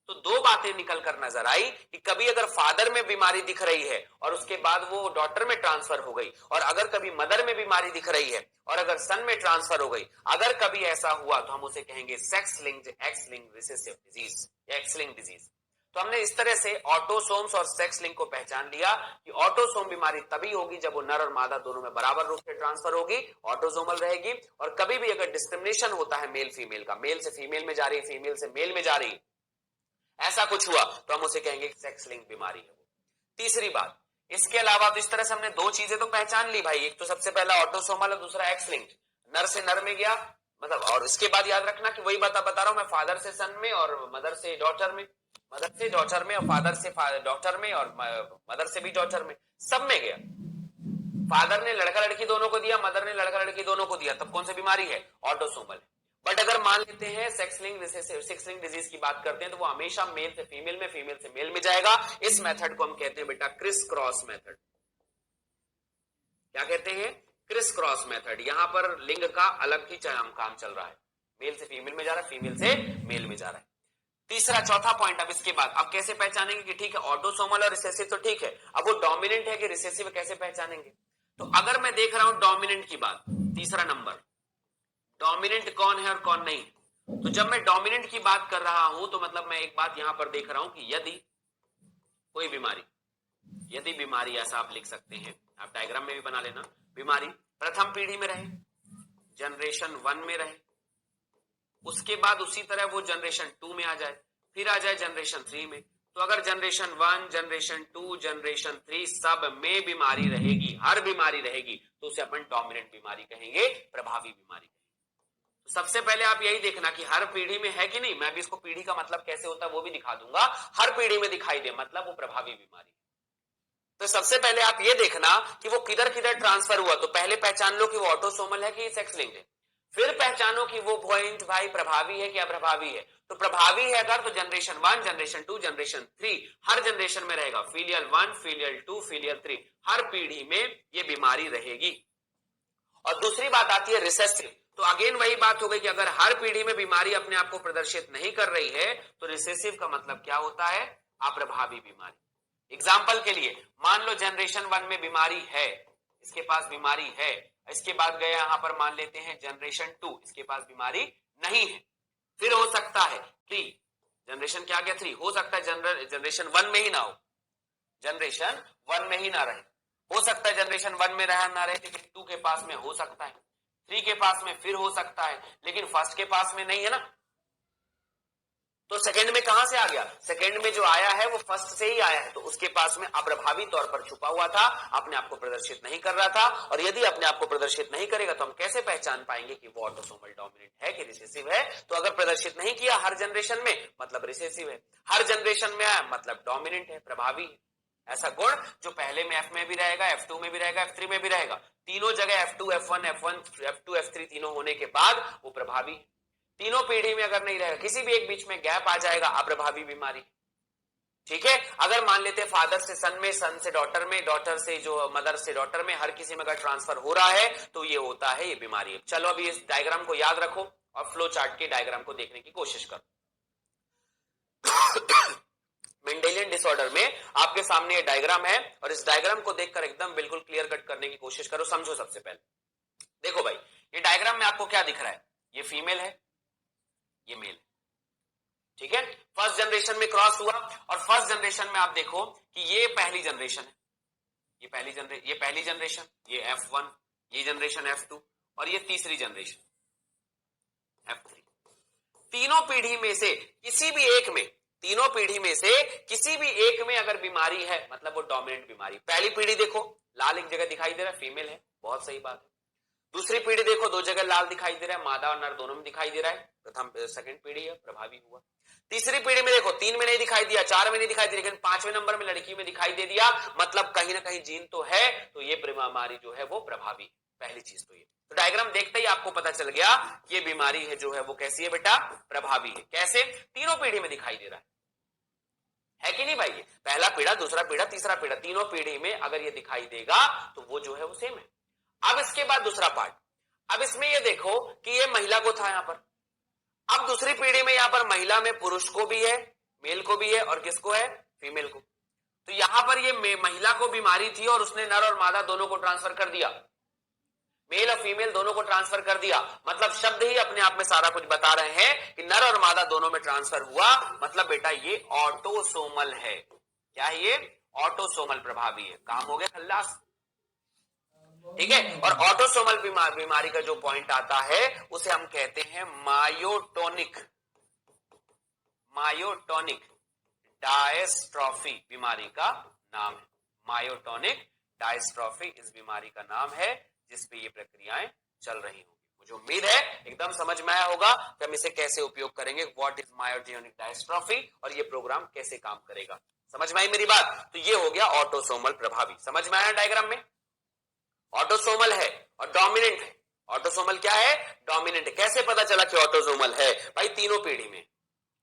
तो दो बातें निकल कर नजर आई कि कभी अगर फादर में बीमारी दिख रही है और उसके बाद वो डॉटर में ट्रांसफर हो गई, और अगर कभी मदर में बीमारी दिख रही है और अगर सन में ट्रांसफर हो गई, अगर कभी ऐसा हुआ तो हम उसे कहेंगे sex linked x linked recessive disease या एक्स लिंक्ड डिजीज। तो हमने इस तरह से ऑटोसोम्स और सेक्स लिंक को पहचान लिया कि ऑटोसोम बीमारी तभी होगी जब वो नर और मादा दोनों में बराबर रूप से ट्रांसफर होगी, ऑटोसोमल रहेगी। और कभी भी अगर डिस्क्रिमिनेशन होता है मेल फीमेल का, मेल से फीमेल में जा रही, फीमेल से मेल में जा रही, ऐसा कुछ हुआ तो हम उसे कहेंगे सेक्स लिंक बीमारी है। तीसरी बात, इसके अलावा तो इस तरह से हमने दो चीजें तो पहचान ली भाई, एक तो सबसे पहला ऑटोसोमल और दूसरा एक्स लिंक्ड। नर से नर में गया, मतलब, और इसके बाद याद रखना कि वही बता रहा हूं मैं, फादर से सन में और मदर से डॉटर में, मदर से डॉटर में और फादर से डॉटर में और मदर से भी डॉटर में, सब में गया। फादर ने लड़का लड़की दोनों को दिया, मदर ने लड़का लड़की दोनों को दिया, तब कौन सी बीमारी है? ऑटोसोमल। बट अगर मान लेते हैं सेक्स लिंक डिजीज की बात करते हैं तो वो हमेशा मेल से फीमेल में, फीमेल से मेल में जाएगा। इस मेथड को हम कहते हैं बेटा क्रिस क्रॉस मेथड। क्या कहते हैं? Criss cross method. यहां पर लिंग का अलग ही काम चल रहा है, मेल से फीमेल में जा रहा है, फीमेल से मेल में जा रहा है। तीसरा चौथा पॉइंट अब इसके बाद, अब कैसे पहचानेंगे कि ठीक है ऑटोसोमल और रिसेसिव तो ठीक है, अब वो डोमिनेंट है कि रिसेसिव कैसे पहचानेंगे? तो अगर मैं देख रहा हूं डोमिनेंट की बात, तीसरा नंबर, डोमिनेंट कौन है और कौन नहीं, तो जब मैं डोमिनेंट की बात कर रहा हूं तो मतलब मैं एक बात यहां पर देख रहा हूं कि यदि कोई बीमारी, यदि बीमारी, ऐसा आप लिख सकते हैं, आप डायग्राम में भी बना लेना, बीमारी प्रथम पीढ़ी में रहे, जनरेशन 1 में रहे, उसके बाद उसी तरह वो जनरेशन 2 में आ जाए, फिर आ जाए जनरेशन 3 में, तो अगर जनरेशन 1, जनरेशन 2, जनरेशन 3 सब में बीमारी रहेगी, हर बीमारी रहेगी, तो उसे अपन डोमिनेंट बीमारी कहेंगे, प्रभावी बीमारी कहेंगे। तो सबसे पहले आप यही देखना कि हर पीढ़ी में है कि नहीं। मैं भी इसको पीढ़ी का मतलब कैसे होता है वो भी दिखा दूंगा, हर पीढ़ी में दिखाई दे मतलब वो प्रभावी बीमारी। तो सबसे पहले आप ये देखना कि वो किधर किधर ट्रांसफर हुआ, तो पहले पहचान लो कि वो ऑटोसोमल है कि सेक्स लिंक्ड है, फिर पहचानो कि वो पॉइंट भाई प्रभावी है कि अप्रभावी है। तो प्रभावी है अगर, तो जनरेशन 1, जनरेशन 2, जनरेशन 3, हर जनरेशन में रहेगा, फीलियल 1, फीलियल 2, फीलियल 3, हर पीढ़ी में ये बीमारी रहेगी। और दूसरी बात आती है रिसेसिव, तो अगेन वही बात हो गई कि अगर हर पीढ़ी में बीमारी अपने आप को प्रदर्शित नहीं कर रही है तो रिसेसिव का मतलब क्या होता है? अप्रभावी बीमारी। एग्जाम्पल के लिए मान लो जनरेशन 1 में बीमारी है, इसके पास बीमारी है, इसके बाद गए यहां पर मान लेते हैं जनरेशन 2, इसके पास बीमारी नहीं है, फिर हो सकता है 3, जनरेशन क्या गया 3, हो सकता है जनरेशन 1 में ही ना हो, जनरेशन 1 में ही ना रहे, हो सकता है जनरेशन 1 में रहा ना रहे, लेकिन 2 के पास में हो सकता है, 3 के पास में फिर हो सकता है, लेकिन फर्स्ट के पास में नहीं है ना। तो सेकंड में कहां से आ गया? सेकंड में जो आया है वो फर्स्ट से ही आया है, तो उसके पास में अप्रभावी तौर पर छुपा हुआ था, अपने आप को प्रदर्शित नहीं कर रहा था। और यदि अपने आप को प्रदर्शित नहीं करेगा तो हम कैसे पहचान पाएंगे कि वो ऑटोसोमल डोमिनेंट है कि रिसेसिव है? तो अगर प्रदर्शित नहीं किया हर जनरेशन में मतलब रिसेसिव है, हर जनरेशन में आया मतलब डोमिनेंट है, प्रभावी है। ऐसा गुण जो पहले में F में भी रहेगा, F2 में भी रहेगा, F3 में भी रहेगा, तीनों जगह F2, F1, F2, F3 तीनों होने के बाद वो प्रभावी है। तीनों पीढ़ी में अगर नहीं रहेगा, किसी भी एक बीच में गैप आ जाएगा, अप्रभावी बीमारी। ठीक है, अगर मान लेते हैं फादर से सन में, सन से डॉटर में, डॉटर से जो मदर से डॉटर में, हर किसी में अगर ट्रांसफर हो रहा है तो ये होता है, ये बीमारी है। चलो अभी इस डायग्राम को याद रखो और फ्लो चार्ट के डायग्राम को देखने की कोशिश करो। मेंडेलियन डिसऑर्डर में आपके सामने ये डायग्राम है और इस डायग्राम को देखकर एकदम बिल्कुल क्लियर कट करने की कोशिश करो, समझो। सबसे पहले देखो भाई, ये डायग्राम में आपको क्या दिख रहा है? ये फीमेल है, ये मेल है, ठीक है। फर्स्ट जनरेशन में क्रॉस हुआ और फर्स्ट जनरेशन में आप देखो कि ये पहली जनरेशन है, ये पहली जनरेशन, ये F1, ये जनरेशन F2 और ये तीसरी जनरेशन F3। तीनों पीढ़ी में से किसी भी एक में, तीनों पीढ़ी में से किसी भी एक में अगर बीमारी है मतलब वो डोमिनेंट बीमारी। पहली पीढ़ी देखो लाल एक जगह दिखाई दे रहा है, फीमेल है, बहुत सही बात है। दूसरी पीढ़ी देखो दो जगह लाल दिखाई दे रहा है, मादा और नर दोनों में दिखाई दे रहा है, प्रथम सेकंड पीढ़ी है, प्रभावी हुआ। तीसरी पीढ़ी में देखो 3 में नहीं दिखाई दिया, 4 में नहीं दिखाई दिया, लेकिन 5वें नंबर में लड़की में दिखाई दे दिया, मतलब कहीं ना कहीं जीन तो है, तो ये बीमारी जो है वो प्रभावी। पहली चीज तो ये, तो डायग्राम देखते ही आपको पता चल गया कि ये बीमारी है जो है वो कैसी है बेटा? प्रभावी है। कैसे? तीनों पीढ़ी में दिखाई दे रहा है कि नहीं भाई? ये पहला पीढ़ा, दूसरा पीढ़ा, तीसरा पीढ़ा, तीनों पीढ़ी में अगर ये दिखाई देगा तो वो जो है वो सेम है। अब इसके बाद दूसरा पार्ट, अब इसमें ये देखो कि ये महिला को था यहां पर, अब दूसरी पीढ़ी में यहां पर महिला में पुरुष को भी है, मेल को भी है, और किसको है? फीमेल को। तो यहां पर ये महिला को बीमारी थी और उसने नर और मादा दोनों को ट्रांसफर कर दिया, मेल और फीमेल दोनों को ट्रांसफर कर दिया। मतलब शब्द ही अपने आप में सारा कुछ बता रहे हैं कि नर और मादा दोनों में ट्रांसफर हुआ, मतलब बेटा ये ऑटोसोमल है। क्या है ये? ऑटोसोमल प्रभावी है। काम हो गया खल्लास, ठीक है। और ऑटोसोमल बीमारी का जो पॉइंट आता है उसे हम कहते हैं मायोटोनिक, मायोटोनिक डायस्ट्रॉफी बीमारी का नाम है। मायोटोनिक डायस्ट्रॉफी इस बीमारी का नाम है जिसपे ये प्रक्रियाएं चल रही होंगी। मुझे उम्मीद है एकदम समझ में आया होगा कि हम इसे कैसे उपयोग करेंगे, व्हाट इज मायोजेनिक डायस्ट्रॉफी और ये प्रोग्राम कैसे काम करेगा। समझ में आई मेरी बात? तो ये हो गया ऑटोसोमल प्रभावी। समझ में आया डायग्राम में? ऑटोसोमल है और डोमिनेंट है। ऑटोसोमल क्या है? डोमिनेंट है। कैसे पता चला कि ऑटोसोमल है? भाई तीनों पीढ़ी में,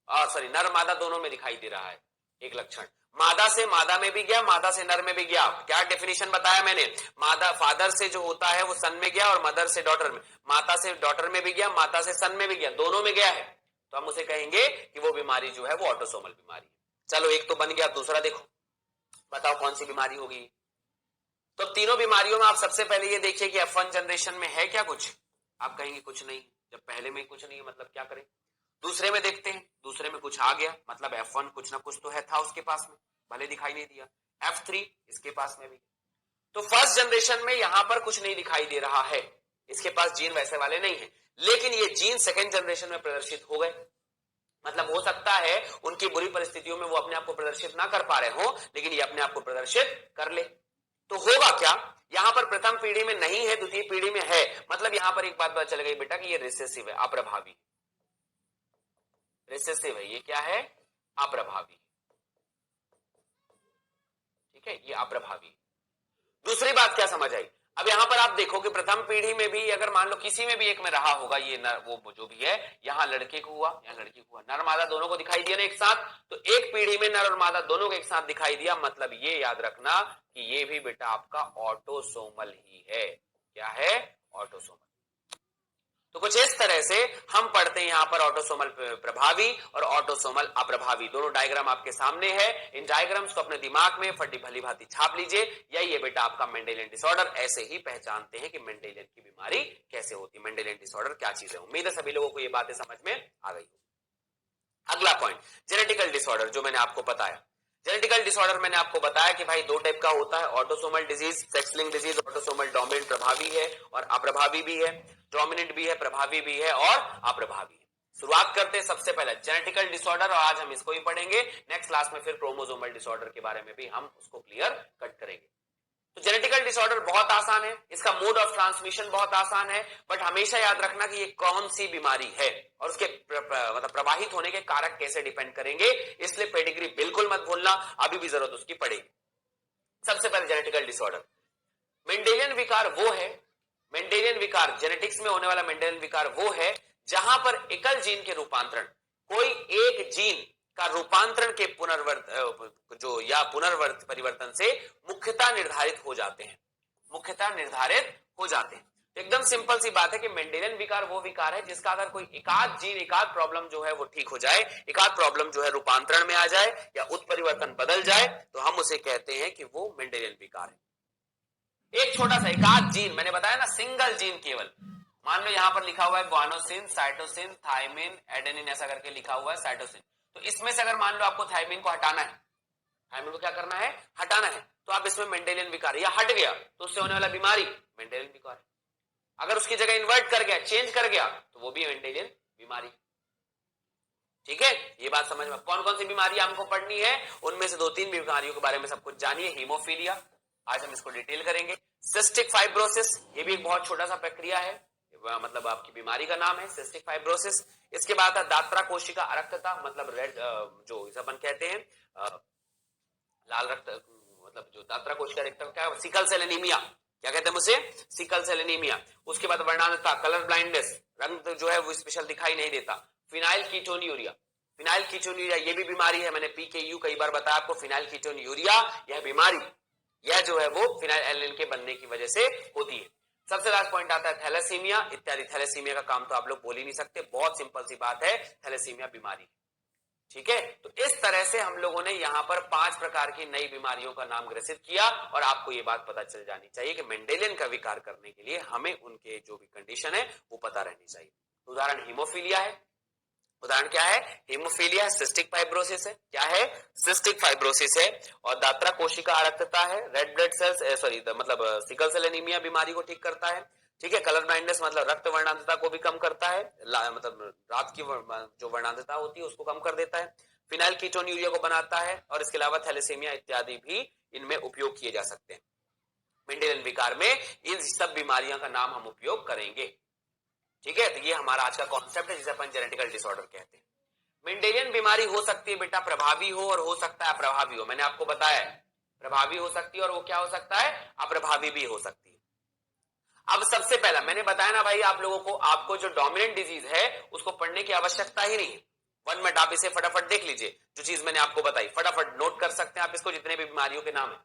सॉरी नर मादा दोनों में दिखाई दे रहा है एक लक्षण। मादा से मादा में भी गया, मादा से नर में भी गया। क्या डेफिनेशन बताया मैंने? मादा फादर से जो होता है वो सन में गया और मदर से डॉटर में, माता से डॉटर में भी गया, माता से सन में भी गया, दोनों में गया है, तो हम उसे कहेंगे कि वो बीमारी जो है वो ऑटोसोमल बीमारी है। चलो एक तो बन गया, दूसरा देखो, बताओ कौन सी बीमारी होगी? तो तीनों बीमारियों में आप सबसे पहले ये देखिए कि F1 जनरेशन में है क्या कुछ? आप कहेंगे कुछ नहीं। जब पहले में कुछ नहीं है मतलब क्या करें? दूसरे में देखते हैं, दूसरे में कुछ आ गया, मतलब F1 कुछ ना कुछ तो है, था उसके पास में, भले दिखाई नहीं दिया। F3 इसके पास में भी। तो फर्स्ट जनरेशन में यहां पर कुछ नहीं दिखाई दे रहा है, इसके पास जीन वैसे वाले नहीं है, लेकिन ये जीन सेकेंड जनरेशन में प्रदर्शित हो गए। मतलब हो सकता है उनकी बुरी परिस्थितियों में वो अपने आप को प्रदर्शित ना कर पा रहे हो, लेकिन ये अपने आप को प्रदर्शित कर ले। तो होगा क्या? यहां पर प्रथम पीढ़ी में नहीं है, द्वितीय पीढ़ी में है, मतलब यहां पर एक बात पता चल गई बेटा कि ये रिसेसिव है, अप्रभावी। रिसेसिव है, ये क्या है? अप्रभावी। ठीक है, ये अप्रभावी। दूसरी बात क्या समझ आई? अब यहां पर आप देखो कि प्रथम पीढ़ी में भी अगर मान लो किसी में भी एक में रहा होगा ये नर, वो जो भी है, यहां लड़के को हुआ, यहां लड़की को हुआ, नर मादा दोनों को दिखाई दिया ना एक साथ, तो एक पीढ़ी में नर और मादा दोनों को एक साथ दिखाई दिया, मतलब ये याद रखना कि ये भी बेटा आपका ऑटोसोमल ही है। क्या है? ऑटोसोमल। तो कुछ इस तरह से हम पढ़ते हैं यहां पर ऑटोसोमल प्रभावी और ऑटोसोमल अप्रभावी। दोनों डायग्राम आपके सामने है, इन डायग्राम्स को अपने दिमाग में फटी भली भांति छाप लीजिए। यही है बेटा आपका मेंडेलियन डिसऑर्डर। ऐसे ही पहचानते हैं कि मेंडेलियन की बीमारी कैसे होती है, मेंडेलियन डिसऑर्डर क्या चीज है। उम्मीद है सभी लोगों को ये बातें समझ में आ गई। अगला पॉइंट, जेनेटिकल डिसऑर्डर, जो मैंने आपको बताया। जेनेटिकल डिसऑर्डर मैंने आपको बताया कि भाई दो टाइप का होता है, autosomal disease, sex linked disease. Autosomal dominant प्रभावी है और अप्रभावी भी है, डोमिनेंट भी है, प्रभावी भी है और अप्रभावी है। शुरुआत करते हैं सबसे पहले जेनेटिकल डिसऑर्डर, और आज हम इसको ही पढ़ेंगे। नेक्स्ट क्लास में फिर क्रोमोसोमल डिसऑर्डर के बारे में भी हम उसको क्लियर कट करेंगे। तो जेनेटिकल डिसऑर्डर बहुत आसान है, इसका मोड ऑफ ट्रांसमिशन बहुत आसान है, बट हमेशा याद रखना कि ये कौन सी बीमारी है और उसके मतलब प्रवाहित होने के कारक कैसे डिपेंड करेंगे, इसलिए पेडिग्री बिल्कुल मत भूलना, अभी भी जरूरत उसकी पड़ेगी। सबसे पहले जेनेटिकल डिसऑर्डर, मेंडेलियन विकार वो है, मेंडेलियन विकार जेनेटिक्स में होने वाला मेंडेलियन विकार वो है जहां पर एकल जीन के रूपांतरण, कोई एक जीन का रूपांतरण के पुनर्वर्त परिवर्तन से मुख्यतः निर्धारित हो जाते हैं, मुख्यतः निर्धारित हो जाते हैं। एकदम सिंपल सी बात है कि मेंडेलियन विकार वो विकार है जिसका अगर कोई एकाध जीन, एकाध प्रॉब्लम जो है वो ठीक हो जाए, एकाध प्रॉब्लम जो है रूपांतरण में आ जाए या उत्परिवर्तन बदल जाए, तो हम उसे कहते हैं कि वो मेंडेलियन विकार है। एक छोटा सा एकाध जीन, मैंने बताया ना सिंगल जीन केवल, मान लो यहां पर लिखा हुआ है ग्वानोसिन, साइटोसिन, थायमिन, एडेनिन, ऐसा करके लिखा हुआ है साइटोसिन, तो इसमें से अगर मान लो आपको थायमिन को हटाना है, थायमिन को क्या करना है? हटाना है, तो आप इसमें मेंडेलियन विकार, या हट गया तो उससे होने वाला बीमारी मेंडेलियन विकार है। अगर उसकी जगह इन्वर्ट कर गया, चेंज कर गया, तो वो भी मेंडेलियन बीमारी। ठीक है, ये बात समझ में। कौन कौन सी बीमारी हमको पढ़नी है, उनमें से दो तीन बीमारियों के बारे में सब कुछ जानिए। हीमोफीलिया, आज हम इसको डिटेल करेंगे। सिस्टिक फाइब्रोसिस, ये भी एक बहुत छोटा सा प्रक्रिया है, मतलब आपकी बीमारी का नाम है सिस्टिक फाइब्रोसिस। इसके बाद दात्रा कोशिका अरक्तता, मतलब रेड, जो अपन कहते हैं लाल रक्त, मतलब जो दात्रा कोशिका रक्त क्या, सिकल सेल एनीमिया, क्या कहते हैं उसे? Sickle cell anaemia. उसके बाद वर्णांधता, कलर ब्लाइंडनेस, रंग जो है वो स्पेशल दिखाई नहीं देता। फिनाइल कीटोन्यूरिया, फिनाइल कीटोन्यूरिया ये भी बीमारी है, मैंने पीकेयू कई बार बताया आपको। फिनाइल कीटोन्यूरिया यह बीमारी, यह जो है वो फिनाइल एलानिन के बनने की वजह से होती है। सबसे लास्ट पॉइंट आता है थैलेसीमिया इत्यादि। थैलेसीमिया का काम तो आप लोग बोल ही नहीं सकते, बहुत सिंपल सी बात है, थैलेसीमिया बीमारी। ठीक है, तो इस तरह से हम लोगों ने यहां पर 5 प्रकार की नई बीमारियों का नाम ग्रसित किया, और आपको ये बात पता चल जानी चाहिए कि मेंडेलियन का विकार करने के लिए हमें उनके जो भी कंडीशन है वो पता रहनी चाहिए। उदाहरण हीमोफीलिया है, उदाहरण क्या है? हीमोफीलिया, सिस्टिक फाइब्रोसिस है, क्या है? सिस्टिक फाइब्रोसिस है, और दात्रा कोशिका अरक्तता है, रेड ब्लड सेल्स सॉरी मतलब सिकल सेल एनीमिया बीमारी को ठीक करता है। ठीक है, कलर ब्लाइंडनेस मतलब रक्त वर्णांधता को भी कम करता है, मतलब रात की जो वर्णांधता होती है उसको कम कर देता है। फिनाइल कीटोन्यूरिया को बनाता है, और इसके अलावा थैलेसीमिया इत्यादि भी इनमें उपयोग किए जा सकते हैं। मेंडेलियन विकार में इन सब बीमारियों का नाम हम उपयोग करेंगे। ठीक है, तो ये हमारा आज का कॉन्सेप्ट है जिसे अपन जेनेटिकल डिसऑर्डर कहते हैं। मेंडेलियन बीमारी हो सकती है बेटा प्रभावी हो और हो सकता है अप्रभावी हो। मैंने आपको बताया है प्रभावी हो सकती है और वो क्या हो सकता है, अप्रभावी भी हो सकती है। अब सबसे पहला मैंने बताया ना भाई आप लोगों को, आपको जो डोमिनेंट डिजीज है उसको पढ़ने की आवश्यकता ही नहीं है। 1 मिनट आप इसे फटाफट देख लीजिए, जो चीज मैंने आपको बताई फटाफट नोट कर सकते हैं आप इसको, जितने भी बीमारियों के नाम है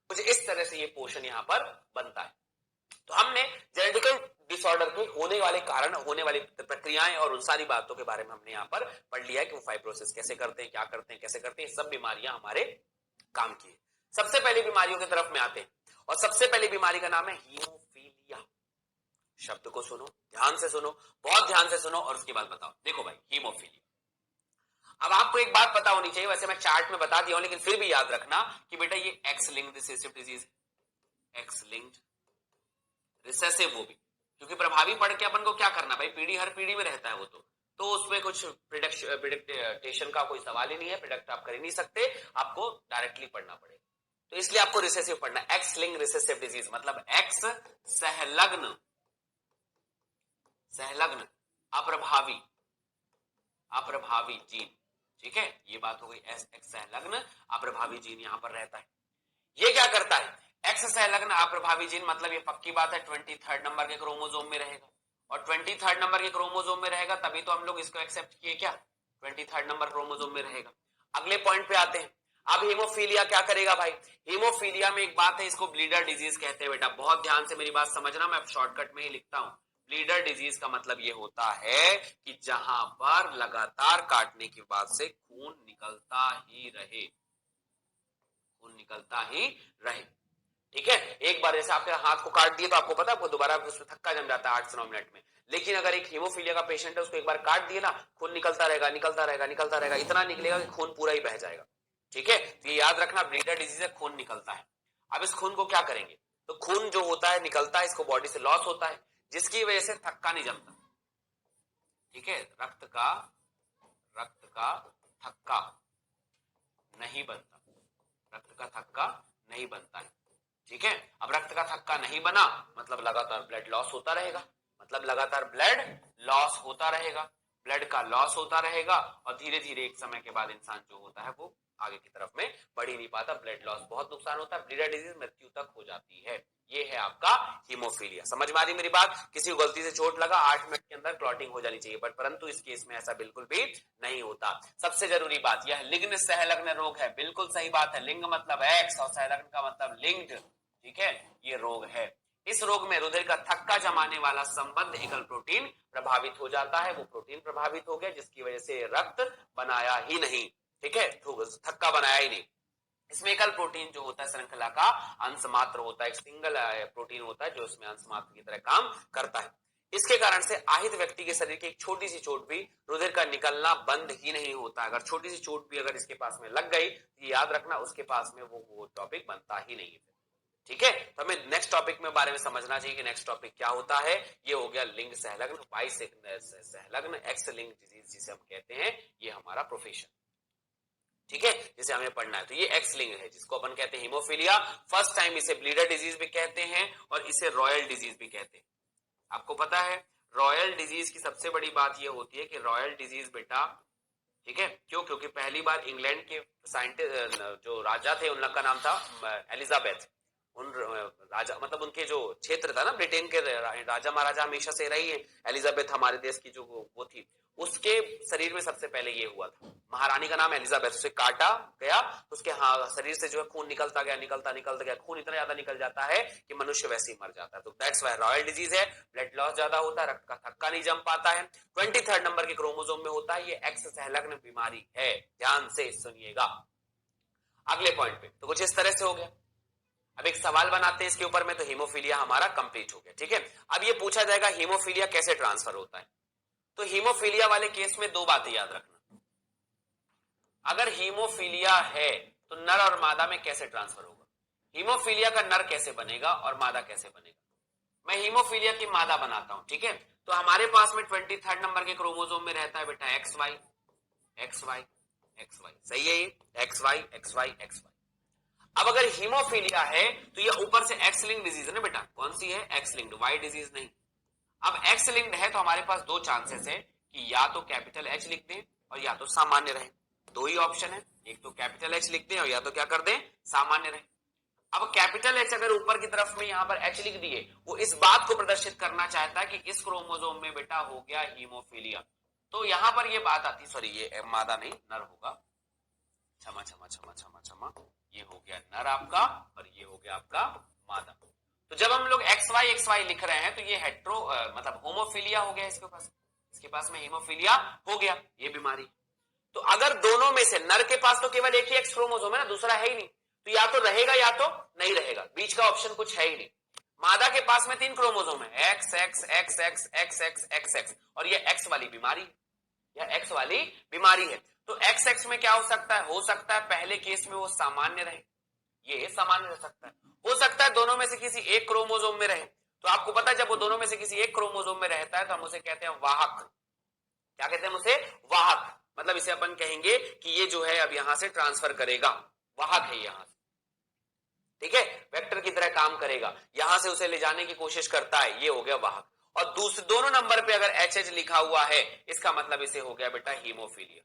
कुछ इस तरह से ये पोर्शन यहां पर बनता है। तो हमने जेनेटिकल डिसऑर्डर के होने वाले कारण, होने वाली प्रक्रियाएं और उन सारी बातों के बारे में हमने यहां पर पढ़ लिया है कि वो फाइब्रोसिस कैसे करते हैं, क्या करते हैं, कैसे करते हैं, सब बीमारियां हमारे काम की है। सबसे पहले बीमारियों की तरफ में आते हैं और सबसे पहली बीमारी का नाम है हीमोफीलिया। शब्द को सुनो, ध्यान से सुनो, बहुत ध्यान से सुनो और उसके बाद बताओ। देखो भाई हीमोफीलिया, अब आपको एक बात पता होनी चाहिए, वैसे मैं चार्ट में बता दिया हूं लेकिन फिर भी याद रखना कि बेटा ये एक्स लिंक्ड रिसेसिव डिजीज है, एक्स लिंक्ड रिसेसिव वो भी, क्योंकि प्रभावी पढ़ के अपन को क्या करना भाई, पीढ़ी हर पीढ़ी में रहता है वो तो उसमें कुछ प्रिडिक्टेशन का कोई सवाल ही नहीं है, प्रिडिक्ट आप कर ही नहीं सकते, आपको डायरेक्टली पढ़ना पड़ेगा। तो इसलिए आपको रिसेसिव पढ़ना, एक्स लिंक्ड रिसेसिव डिजीज मतलब एक्स सहलग्न, सहलग्न अप्रभावी, अप्रभावी जीन, ठीक है, ये बात हो गई। एक्स सहलग्न अप्रभावी जीन यहां पर रहता है। ये क्या करता है, एक्स सहलग्न अप्रभावी जीन मतलब ये पक्की बात है 23 नंबर के क्रोमोसोम में रहेगा, और 23 नंबर के क्रोमोसोम में रहेगा तभी तो हम लोग इसको एक्सेप्ट किए क्या, 23 नंबर क्रोमोसोम में रहेगा। अगले पॉइंट पे आते हैं। अब हीमोफीलिया क्या करेगा भाई, हीमोफीलिया में एक बात है, इसको ब्लीडर डिजीज कहते हैं बेटा, बहुत ध्यान से मेरी बात समझना, मैं शॉर्टकट में ही लिखता हूं। ब्लीडर डिजीज का मतलब ये होता है कि जहां पर लगातार काटने के बाद से खून निकलता ही रहे, खून निकलता ही रहे, ठीक है। एक बार जैसे आपके हाथ को काट दिए तो आपको पता है, आपको दोबारा उसमें थक्का जम जाता है 8 से 9 मिनट में, लेकिन अगर एक हीमोफीलिया का पेशेंट है उसको एक बार काट दिए ना, खून निकलता रहेगा, निकलता रहेगा, निकलता रहेगा, इतना निकलेगा कि खून पूरा ही बह जाएगा, ठीक है। तो ये याद रखना, ब्लीडर डिजीज है, खून निकलता है। अब इस खून को क्या करेंगे, तो खून जो होता है निकलता है, इसको बॉडी से लॉस होता है, जिसकी वजह से थक्का नहीं जमता, ठीक है, रक्त का थक्का नहीं बनता, रक्त का थक्का नहीं बनता है, ठीक है। अब रक्त का थक्का नहीं बना मतलब लगातार ब्लड लॉस होता रहेगा, मतलब लगातार ब्लड लॉस होता रहेगा, ब्लड का लॉस होता रहेगा और धीरे धीरे एक समय के बाद इंसान जो होता है वो आगे की तरफ में बढ़ ही नहीं पाता, ब्लड लॉस बहुत नुकसान होता है, ब्लीडर डिजीज मृत्यु तक हो जाती है। ये है आपका हीमोफीलिया। समझ में आ रही मेरी बात, किसी को गलती से चोट लगा 8 मिनट के अंदर क्लॉटिंग हो जानी चाहिए, बट परंतु इस केस में ऐसा बिल्कुल भी नहीं होता। सबसे जरूरी बात, यह लिंग सहलग्न रोग है, बिल्कुल सही बात है, लिंग मतलब एक्स और सहलग्न का मतलब लिंक्ड, ठीक है, ये रोग है। इस रोग में रुधिर का थक्का जमाने वाला संबंध एकल प्रोटीन प्रभावित हो जाता है, वो प्रोटीन प्रभावित हो गया जिसकी वजह से रक्त बनाया ही नहीं, ठीक है, थक्का बनाया ही नहीं। इसमें एकल प्रोटीन जो होता है श्रृंखला का अंश मात्र होता है, एक सिंगल प्रोटीन होता है जो इसमें अंश मात्र की तरह काम करता है। इसके कारण से आहित व्यक्ति के शरीर की एक छोटी सी चोट भी रुधिर का निकलना बंद ही नहीं होता। अगर छोटी सी चोट भी अगर इसके पास में लग गई तो याद रखना उसके पास में वो टॉपिक बनता ही नहीं है, ठीक है। तो हमें नेक्स्ट टॉपिक में बारे में समझना चाहिए कि नेक्स्ट टॉपिक क्या होता है। ये हो गया लिंग सहलग्न, वाई सहलग्न एक्स लिंग डिजीज जिसे हम कहते हैं, ये हमारा प्रोफेशन, ठीक है, जिसे हमें पढ़ना है। तो ये एक्स लिंग है जिसको अपन कहते हैं हीमोफीलिया। फर्स्ट टाइम इसे ब्लीडर डिजीज भी कहते हैं और इसे रॉयल डिजीज भी कहते हैं। आपको पता है रॉयल डिजीज की सबसे बड़ी बात यह होती है कि रॉयल डिजीज बेटा, ठीक है, क्यों, क्योंकि पहली बार इंग्लैंड के साइंटिस्ट जो राजा थे उनका नाम था एलिजाबेथ, उन राजा मतलब उनके जो क्षेत्र था ना, ब्रिटेन के राजा महाराजा हमेशा से रही है, एलिजाबेथ हमारे देश की जो वो थी, उसके शरीर में सबसे पहले ये हुआ था। महारानी का नाम एलिजाबेथ, उसे काटा गया तो उसके शरीर से जो है खून निकलता गया, निकलता गया, खून इतना ज्यादा निकल जाता है कि मनुष्य वैसे ही मर जाता है। तो दैट्स व्हाई रॉयल डिजीज है, ब्लड लॉस ज्यादा होता है, रक्त का थक्का नहीं जम पाता है, 23 नंबर के क्रोमोसोम में होता है, ये एक्स सहलग्न बीमारी है, ध्यान से सुनिएगा। अगले पॉइंट पे तो कुछ इस तरह से हो गया। अब एक सवाल बनाते हैं इसके ऊपर में, तो हीमोफीलिया हमारा कंप्लीट हो गया, ठीक है। अब ये पूछा जाएगा हीमोफीलिया कैसे ट्रांसफर होता है, तो हीमोफीलिया वाले केस में दो बातें याद रखना। अगर हीमोफीलिया है तो नर और मादा में कैसे ट्रांसफर होगा, हीमोफीलिया का नर कैसे बनेगा और मादा कैसे बनेगा। मैं हीमोफीलिया की मादा बनाता हूं, ठीक है। तो हमारे पास में 23 नंबर के क्रोमोसोम में रहता है बेटा X Y X Y X Y, सही है, ये X Y X Y X Y. अब अगर हीमोफीलिया है तो ये ऊपर से एक्स लिंक्ड डिजीज है ना बेटा, कौन सी है, एक्स लिंक्ड, वाई डिजीज नहीं। अब एक्स लिंक्ड है तो हमारे पास दो चांसेस है कि या तो कैपिटल एच लिख दें और या तो सामान्य रहे। दो ही ऑप्शन है, एक तो कैपिटल एच लिख दें और या तो क्या कर दें, सामान्य रहे। अब कैपिटल एच अगर ऊपर की तरफ में यहां पर एच लिख दिए, वो इस बात को प्रदर्शित करना चाहता है कि इस क्रोमोसोम में बेटा हो गया हीमोफीलिया। तो यहां पर ये बात आती, सॉरी ये मादा नहीं नर होगा, क्षमा क्षमा क्षमा क्षमा क्षमा, ये हो गया नर आपका और ये हो गया आपका मादा। तो जब हम लोग एक्स वाई लिख रहे हैं तो ये हेट्रो मतलब होमोफीलिया हो गया, इसके पास में हीमोफीलिया हो गया, ये बीमारी। तो अगर दोनों में से नर के पास तो केवल एक ही एक्स क्रोमोसोम है ना, दूसरा है ही नहीं, तो या तो रहेगा या तो नहीं रहेगा, बीच का ऑप्शन कुछ है ही नहीं। मादा के पास में 3 क्रोमोसोम है, x x x x x x x x, और ये एक्स वाली बीमारी है, यह एक्स वाली बीमारी है। तो एक्स एक्स में क्या हो सकता है पहले केस में वो सामान्य रहे, ये सामान्य रह सकता है, हो सकता है दोनों में से किसी एक क्रोमोसोम में रहे। तो आपको पता है जब वो दोनों में से किसी एक क्रोमोसोम में रहता है तो हम उसे कहते हैं वाहक। क्या कहते हैं उसे, वाहक। मतलब इसे अपन कहेंगे कि ये जो है अब यहां से ट्रांसफर करेगा, वाहक है यहां से, ठीक है, वेक्टर की तरह काम करेगा, यहां से उसे ले जाने की कोशिश करता है, ये हो गया वाहक। और दूसरे दोनों नंबर पे अगर एच एच लिखा हुआ है, इसका मतलब इसे हो गया बेटा हीमोफीलिया,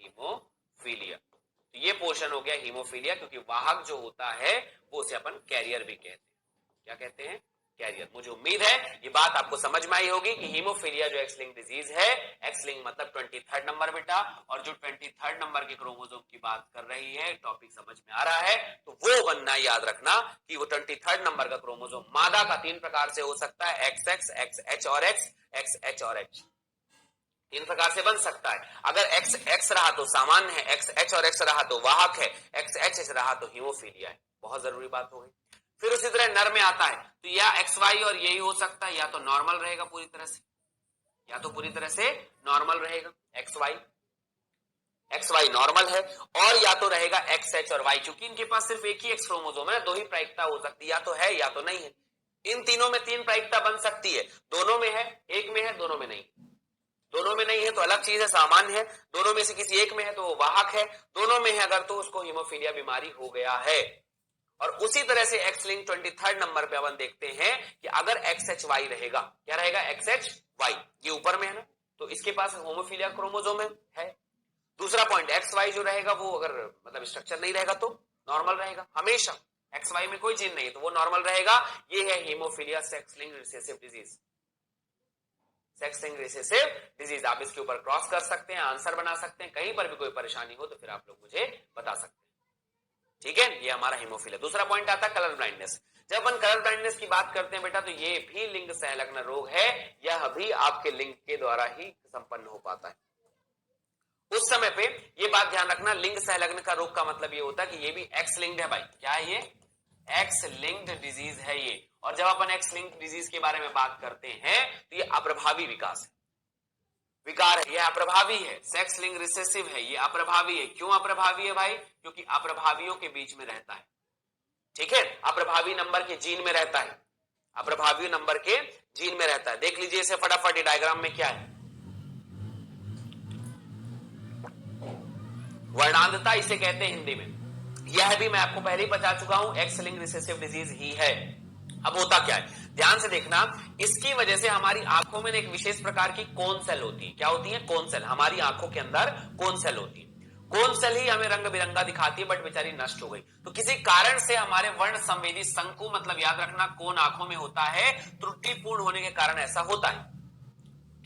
हीमोफीलिया। तो ये पोर्शन हो गया हीमोफीलिया, क्योंकि वाहक जो होता है वो उसे अपन कैरियर भी कहते हैं। क्या कहते हैं, कैरियर। मुझे उम्मीद है ये बात आपको समझ में आई होगी कि हीमोफीलिया जो एक्स लिंक डिजीज है, एक्स लिंक मतलब 23rd नंबर बेटा, और जो 23rd नंबर के क्रोमोसोम की बात कर रही है, टॉपिक समझ में आ रहा है तो वो बनना याद रखना कि वो 23rd नंबर का क्रोमोसोम मादा का 3 प्रकार से हो सकता है, एक्स एक्स एक्स एच और एक्स, एक्स एच और एच, 3 प्रकार से बन सकता है। अगर एक्स एक्स रहा तो सामान्य है, एक्स एच और एक्स रहा तो वाहक है, एक्स एच एच रहा तो हीमोफीलिया है। बहुत जरूरी बात हो गई। फिर उसी तरह नर में आता है तो या एक्स वाई और यही हो सकता है, या तो नॉर्मल रहेगा पूरी तरह से, या तो पूरी तरह से नॉर्मल रहेगा एक्स वाई नॉर्मल है, और या तो रहेगा एक्स एच और वाई, क्योंकि इनके पास सिर्फ एक ही एक्स क्रोमोसोम है, दो ही प्रायिकता हो सकती है, या तो है या तो नहीं है। इन तीनों में 3 प्रायिकता बन सकती है, दोनों में है, एक में है, दोनों में नहीं, दोनों में नहीं है तो अलग चीज है, सामान्य है, दोनों में से किसी एक में है तो वो वाहक है, दोनों में है अगर तो उसको हीमोफीलिया बीमारी हो गया है। और उसी तरह से एक्स लिंक 23rd नंबर पे अपन देखते हैं कि अगर एक्स एच वाई रहेगा, क्या रहेगा, एक्स एच वाई, ये ऊपर में है ना, तो इसके पास होमोफीलिया क्रोमोसोम है। दूसरा पॉइंट, एक्स वाई जो रहेगा वो अगर मतलब स्ट्रक्चर नहीं रहेगा तो नॉर्मल रहेगा, हमेशा एक्स वाई में कोई जीन नहीं है तो वो नॉर्मल रहेगा। ये है haemophilia sex linked recessive disease, sex linked recessive disease. आप इसके ऊपर क्रॉस कर सकते हैं, आंसर बना सकते हैं, कहीं पर भी कोई परेशानी हो तो फिर आप लोग मुझे बता सकते हैं, ठीक है। ये हमारा हीमोफीलिया। दूसरा पॉइंट आता है कलर ब्लाइंडनेस। जब अपन कलर ब्लाइंडनेस की बात करते हैं बेटा तो ये भी लिंग संलग्न रोग है, यह भी आपके लिंग के द्वारा ही संपन्न हो पाता है। उस समय पे ये बात ध्यान रखना, लिंग संलग्न का रोग का मतलब ये होता है कि ये भी एक्स लिंक्ड है भाई, क्या है ये, एक्स लिंक्ड डिजीज है ये। और जब अपन एक्स लिंक्ड डिजीज के बारे में बात करते हैं तो ये अप्रभावी विकास है, विकार है, यह अप्रभावी है, सेक्स लिंक रिसेसिव है, ये अप्रभावी है। क्यों अप्रभावी है भाई, क्योंकि अप्रभावियों के बीच में रहता है, ठीक है, अप्रभावी नंबर के जीन में रहता है, अप्रभावी नंबर के जीन में रहता है। देख लीजिए इसे फटाफट, डायग्राम में क्या है, वर्णांधता इसे कहते हैं हिंदी में। यह भी मैं आपको पहले ही बता चुका हूं, एक्स लिंक रिसेसिव डिजीज ही है। अब होता क्या है, ध्यान से देखना, इसकी वजह से हमारी आंखों में एक विशेष प्रकार की कोन सेल होती है। क्या होती है, कोन सेल, हमारी आंखों के अंदर कोन सेल होती है। कोन सेल ही हमें रंग बिरंगा दिखाती है, बट बेचारी नष्ट हो गई। तो किसी कारण से हमारे वर्ण संवेदी संकु, मतलब याद रखना कोन आंखों में होता है, त्रुटिपूर्ण होने के कारण ऐसा होता है,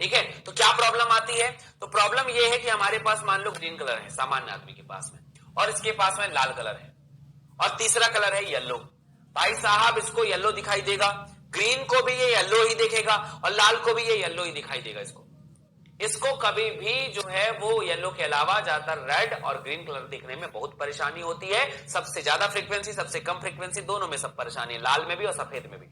ठीक है। तो क्या प्रॉब्लम आती है, तो प्रॉब्लम यह है कि हमारे पास मान लो ग्रीन कलर है सामान्य आदमी के पास में, और इसके पास में लाल कलर है, और तीसरा कलर है येलो। भाई साहब इसको येलो दिखाई देगा, ग्रीन को भी ये येलो ही दिखेगा, और लाल को भी ये येलो ही दिखाई देगा। इसको कभी भी जो है वो येलो के अलावा ज्यादातर रेड और ग्रीन कलर देखने में बहुत परेशानी होती है। सबसे ज्यादा फ्रीक्वेंसी, सबसे कम फ्रीक्वेंसी, दोनों में सब परेशानी है, लाल में भी और सफेद में भी।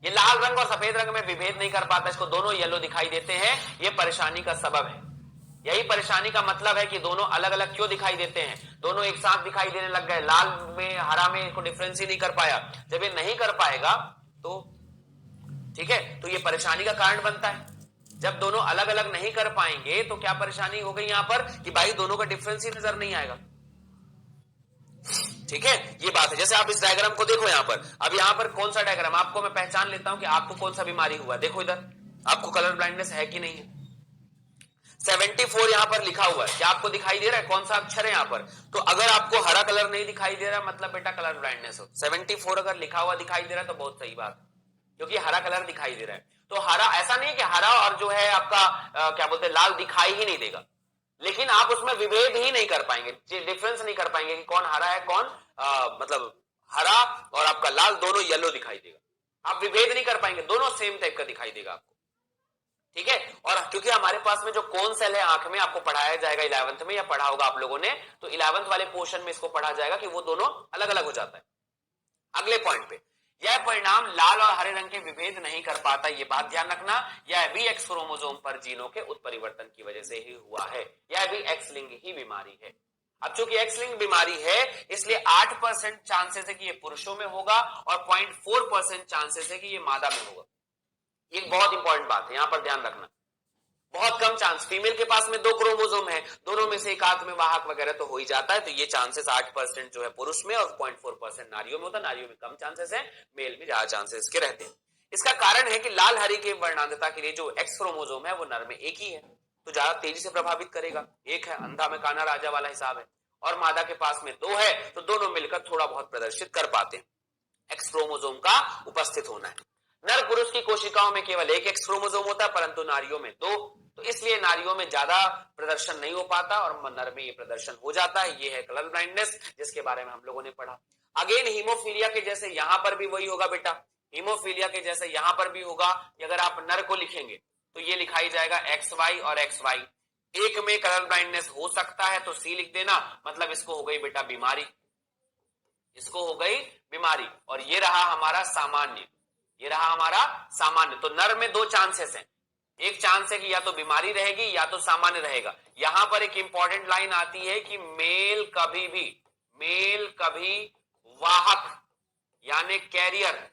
ये लाल रंग और सफेद रंग में विभेद नहीं कर पाता, इसको दोनों येलो दिखाई देते हैं, ये परेशानी का सबब है। यही परेशानी का मतलब है कि दोनों अलग अलग क्यों दिखाई देते हैं, दोनों एक साथ दिखाई देने लग गए, लाल में हरा में इसको डिफरेंस ही नहीं कर पाया। जब ये नहीं कर पाएगा तो ठीक है, तो ये परेशानी का कारण बनता है। जब दोनों अलग अलग नहीं कर पाएंगे तो क्या परेशानी हो गई यहां पर कि भाई दोनों का डिफरेंस ही नजर नहीं आएगा। ठीक है, ये बात है। जैसे आप इस डायग्राम को देखो यहां पर, अब यहां पर कौन सा डायग्राम, आपको मैं पहचान लेता हूं कि आपको कौन सा बीमारी हुआ। देखो इधर आपको कलर ब्लाइंडनेस है कि नहीं है। 74 यहां पर लिखा हुआ है, क्या आपको दिखाई दे रहा है कौन सा अक्षर है यहां पर? तो अगर आपको हरा कलर नहीं दिखाई दे रहा मतलब बेटा कलर ब्लाइंडनेस हो। 74 अगर लिखा हुआ दिखाई दे रहा है तो बहुत सही बात, क्योंकि हरा कलर दिखाई दे रहा है। तो हरा ऐसा नहीं है कि हरा और जो है आपका क्या बोलते हैं लाल दिखाई ही नहीं देगा, लेकिन आप उसमें विभेद ही नहीं कर पाएंगे, डिफरेंस नहीं कर पाएंगे कि कौन हरा है कौन मतलब हरा और आपका लाल दोनों येलो दिखाई देगा, आप विभेद नहीं कर पाएंगे, दोनों सेम टाइप का दिखाई देगा आपको। ठीक है, और क्योंकि हमारे पास में जो कोन सेल है आंख में आपको पढ़ाया जाएगा 11th में या पढ़ा होगा आप लोगों ने, तो 11th वाले पोर्शन में इसको पढ़ा जाएगा कि वो दोनों अलग अलग हो जाता है। अगले पॉइंट पे, यह परिणाम लाल और हरे रंग के विभेद नहीं कर पाता, यह बात ध्यान रखना। यह भी एक्स क्रोमोसोम पर जीनों के उत्परिवर्तन की वजह से ही हुआ है, यह भी एक्स लिंग ही बीमारी है। अब चूंकि एक्स लिंग बीमारी है इसलिए 8% चांसेस है कि यह पुरुषों में होगा और 0.4% चांसेस है कि यह मादा में होगा। एक बहुत इंपॉर्टेंट बात है, यहां पर ध्यान रखना। बहुत कम चांस, फीमेल के पास में 2 क्रोमोसोम है, दोनों में से एक आध में वाहक वगैरह तो हो ही जाता है, तो ये चांसेस 8% जो है पुरुष में और 0.4% नारियों में होता है। नारियों में कम चांसेस है, मेल में ज्यादा चांसेस के रहते हैं। इसका कारण है कि लाल हरी के वर्णांधता के लिए जो एक्स क्रोमोसोम है वो नर में एक ही है, तो ज्यादा तेजी से प्रभावित करेगा। एक है अंधा में काना राजा वाला हिसाब है, और मादा के पास में 2 है, तो दोनों मिलकर थोड़ा बहुत प्रदर्शित कर पाते हैं एक्स क्रोमोसोम का उपस्थित होना है। नर पुरुष की कोशिकाओं में केवल एक एक्स क्रोमोसोम होता है, परंतु नारियों में 2, तो इसलिए नारियों में ज्यादा प्रदर्शन नहीं हो पाता और नर में ये प्रदर्शन हो जाता है। ये है कलर ब्लाइंडनेस, जिसके बारे में हम लोगों ने पढ़ा। अगेन हीमोफीलिया के जैसे यहां पर भी वही होगा बेटा, हीमोफीलिया के जैसे यहां पर भी होगा कि अगर आप नर को लिखेंगे तो ये लिखाई जाएगा XY और XY। एक में कलर ब्लाइंडनेस हो सकता है तो C लिख देना, मतलब इसको हो गई बेटा बीमारी, इसको हो गई बीमारी। और ये रहा हमारा सामान्य, ये रहा हमारा सामान्य। तो नर में 2 चांसेस हैं, एक चांस है कि या तो बीमारी रहेगी या तो सामान्य रहेगा। यहां पर एक इंपॉर्टेंट लाइन आती है कि मेल कभी वाहक यानी कैरियर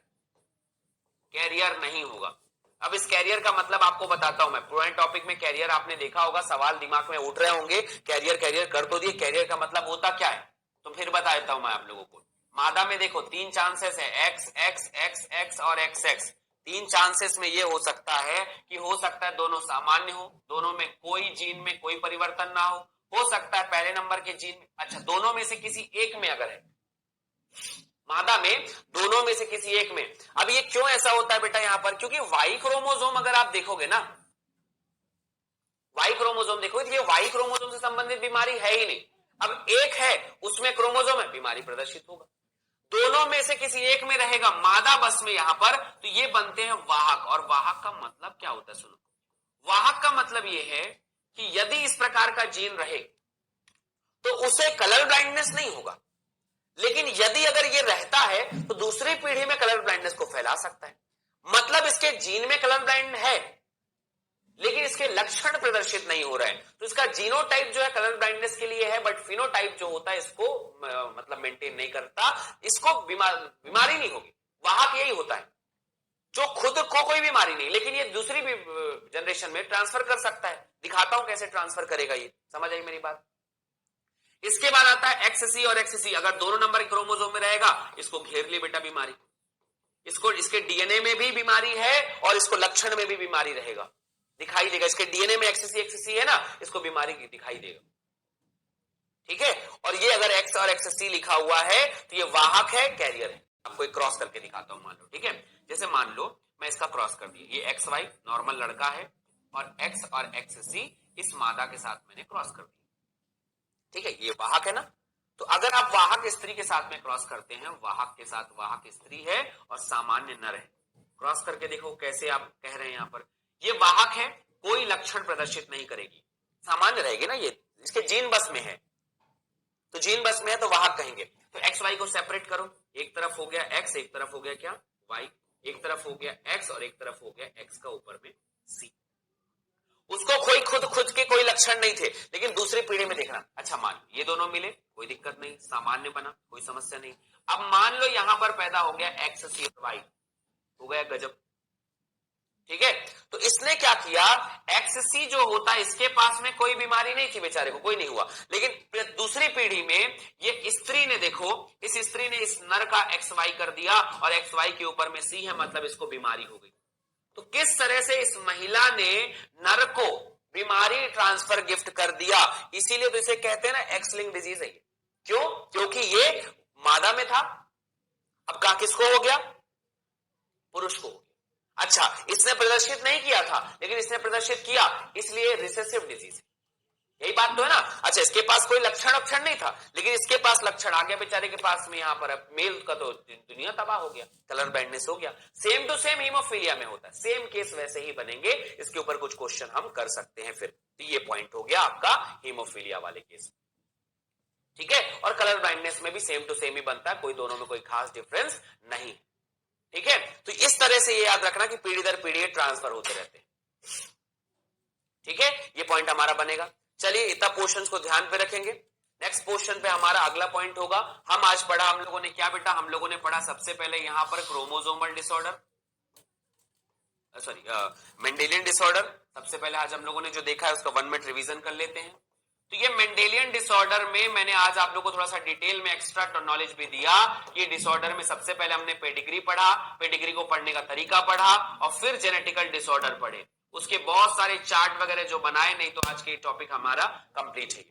नहीं होगा। अब इस कैरियर का मतलब आपको बताता हूं मैं, पुराने टॉपिक में कैरियर आपने देखा होगा, सवाल दिमाग में उठ रहे होंगे, कैरियर कर तो दिए, कैरियर का मतलब होता क्या है, तो फिर बता देता हूं मैं आप लोगों को। मादा में देखो 3 चांसेस है, एक्स और एक्स। 3 चांसेस में ये हो सकता है कि हो सकता है दोनों सामान्य हो, दोनों में कोई जीन में कोई परिवर्तन ना हो सकता है पहले नंबर के जीन में, अच्छा दोनों में से किसी एक में अगर है, मादा में दोनों में से किसी एक में। अब ये क्यों ऐसा होता है बेटा यहां पर, क्योंकि वाई क्रोमोसोम अगर आप देखोगे ना, वाई क्रोमोसोम देखो, ये वाई क्रोमोसोम से संबंधित बीमारी है ही नहीं। अब एक है उसमें क्रोमोसोम है, बीमारी प्रदर्शित होगा। दोनों में से किसी एक में रहेगा मादा बस में यहां पर, तो ये बनते हैं वाहक। और वाहक का मतलब क्या होता है सुनो, वाहक का मतलब ये है कि यदि इस प्रकार का जीन रहे तो उसे कलर ब्लाइंडनेस नहीं होगा, लेकिन यदि अगर ये रहता है तो दूसरी पीढ़ी में कलर ब्लाइंडनेस को फैला सकता है। मतलब इसके जीन में कलर ब्लाइंड है लेकिन इसके लक्षण प्रदर्शित नहीं हो रहे हैं, तो इसका जीनोटाइप जो है कलर ब्लाइंडनेस के लिए है, बट फिनोटाइप जो होता है इसको मतलब मेंटेन नहीं करता, इसको बीमारी नहीं होगी। वाहक यही होता है जो खुद को कोई बीमारी नहीं, लेकिन ये दूसरी भी जनरेशन में ट्रांसफर कर सकता है। दिखाता हूं कैसे ट्रांसफर करेगा, ये समझ आई मेरी बात। इसके बाद आता है XC और XC, अगर दोनों नंबर क्रोमोसोम में रहेगा इसको घेर ले बेटा बीमारी, इसको इसके डीएनए में भी बीमारी है और इसको लक्षण में भी बीमारी रहेगा, दिखाई देगा। इसके डीएनए में XC है ना, इसको बीमारी दिखाई देगा। ठीक है, और ये अगर X और XC लिखा हुआ है तो ये वाहक है, कैरियर है। आपको एक क्रॉस करके दिखाता हूं, मान लो। ठीक है, जैसे मान लो मैं इसका क्रॉस कर दिया, ये XY नॉर्मल लड़का है और X और XC इस मादा के साथ मैंने क्रॉस कर दिया। ठीक है, ये वाहक है ना, तो अगर आप वाहक स्त्री के साथ में क्रॉस करते हैं, वाहक के साथ वाहक स्त्री है और सामान्य नर है, क्रॉस करके देखो कैसे आप कह रहे हैं यहां पर, ये वाहक है, कोई लक्षण प्रदर्शित नहीं करेगी, सामान्य रहेगी ना, ये इसके जीन बस में है, तो जीन बस में है तो वाहक कहेंगे। तो एक्स वाई को सेपरेट करो, एक तरफ हो गया एक्स, एक तरफ हो गया क्या वाई, एक तरफ हो गया एक्स और एक तरफ हो गया एक्स का ऊपर में सी। उसको कोई खुद के कोई लक्षण नहीं थे, लेकिन दूसरी पीढ़ी में देखना, अच्छा मान लो ये दोनों मिले, कोई दिक्कत नहीं, सामान्य बना, कोई समस्या नहीं। अब मान लो यहां पर पैदा हो गया XC और वाई, हो गया गजब। ठीक है, तो इसने क्या किया, XC जो होता है इसके पास में कोई बीमारी नहीं थी, बेचारे को कोई नहीं हुआ, लेकिन दूसरी पीढ़ी में ये स्त्री ने, देखो इस स्त्री ने इस नर का XY कर दिया और XY के ऊपर में C है, मतलब इसको बीमारी हो गई। तो किस तरह से इस महिला ने नर को बीमारी ट्रांसफर गिफ्ट कर दिया, इसीलिए तो इसे कहते हैं ना एक्स लिंक डिजीज है। क्यों? क्योंकि ये मादा में था, अब कहा किसको हो गया, पुरुष को। अच्छा, इसने प्रदर्शित नहीं किया था, लेकिन इसने प्रदर्शित किया, इसलिए रिसेसिव डिजीज है। यही बात तो है ना। अच्छा, इसके पास कोई लक्षण नहीं था, लेकिन इसके पास लक्षण आ गया, बेचारे के पास में यहां पर मेल का तो दुनिया तबाह हो गया, कलर ब्लाइंडनेस हो गया। सेम टू सेम हीमोफीलिया में होता है, सेम केस वैसे ही बनेंगे, इसके ऊपर कुछ क्वेश्चन हम कर सकते हैं। फिर तो ये पॉइंट हो गया आपका हीमोफीलिया वाले केस, ठीक है। और कलर ब्लाइंडनेस में भी सेम टू सेम ही बनता है, कोई दोनों में कोई खास डिफरेंस नहीं, ठीक है। तो इस तरह से ये याद रखना कि पीढ़ी दर पीढ़ी ट्रांसफर होते रहते हैं, ठीक है। ये पॉइंट हमारा बनेगा। चलिए, इतना पोर्शन को ध्यान पे रखेंगे। नेक्स्ट पोर्शन पे हमारा अगला पॉइंट होगा, हम आज पढ़ा, हम लोगों ने क्या बेटा, हम लोगों ने पढ़ा सबसे पहले यहां पर chromosomal disorder, sorry Mendelian disorder. सबसे पहले आज हम लोगों ने जो देखा है उसका 1 मिनट रिवीजन कर लेते हैं। तो ये मेंडेलियन डिसऑर्डर में मैंने आज आप लोगों को थोड़ा सा डिटेल में एक्स्ट्रा नॉलेज भी दिया कि डिसऑर्डर में सबसे पहले हमने पेडिग्री पढ़ा, पेडिग्री को पढ़ने का तरीका पढ़ा, और फिर जेनेटिकल डिसऑर्डर पढ़े, उसके बहुत सारे चार्ट वगैरह जो बनाए, नहीं तो आज के टॉपिक हमारा कंप्लीट है।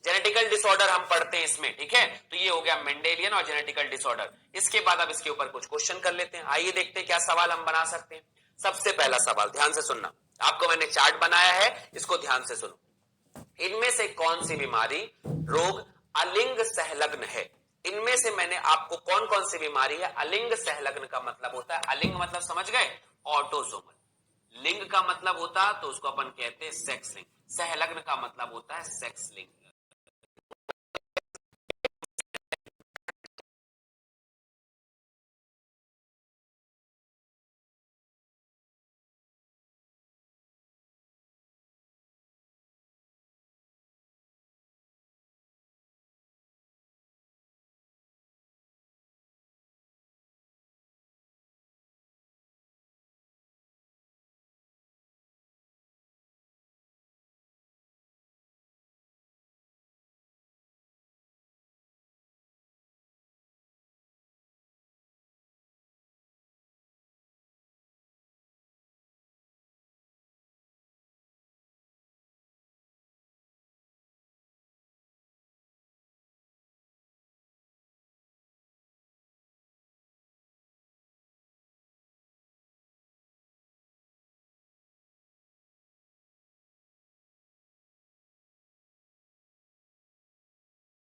जेनेटिकल डिसऑर्डर हम पढ़ते हैं इसमें, ठीक है। तो ये हो गया मेंडेलियन और जेनेटिकल डिसऑर्डर। इसके बाद अब इसके ऊपर कुछ क्वेश्चन कर लेते हैं। आइए देखते हैं क्या सवाल हम बना सकते हैं। सबसे पहला सवाल, ध्यान से सुनना, आपको मैंने चार्ट बनाया है, इसको ध्यान से सुनो। इनमें से कौन सी बीमारी रोग अलिंग सहलग्न है? इनमें से मैंने आपको कौन कौन सी बीमारी है, अलिंग सहलग्न का मतलब होता है, अलिंग मतलब समझ गए, ऑटोसोमल, लिंग का मतलब होता है तो उसको अपन कहते हैं सेक्स लिंग, सहलग्न का मतलब होता है सेक्स लिंग,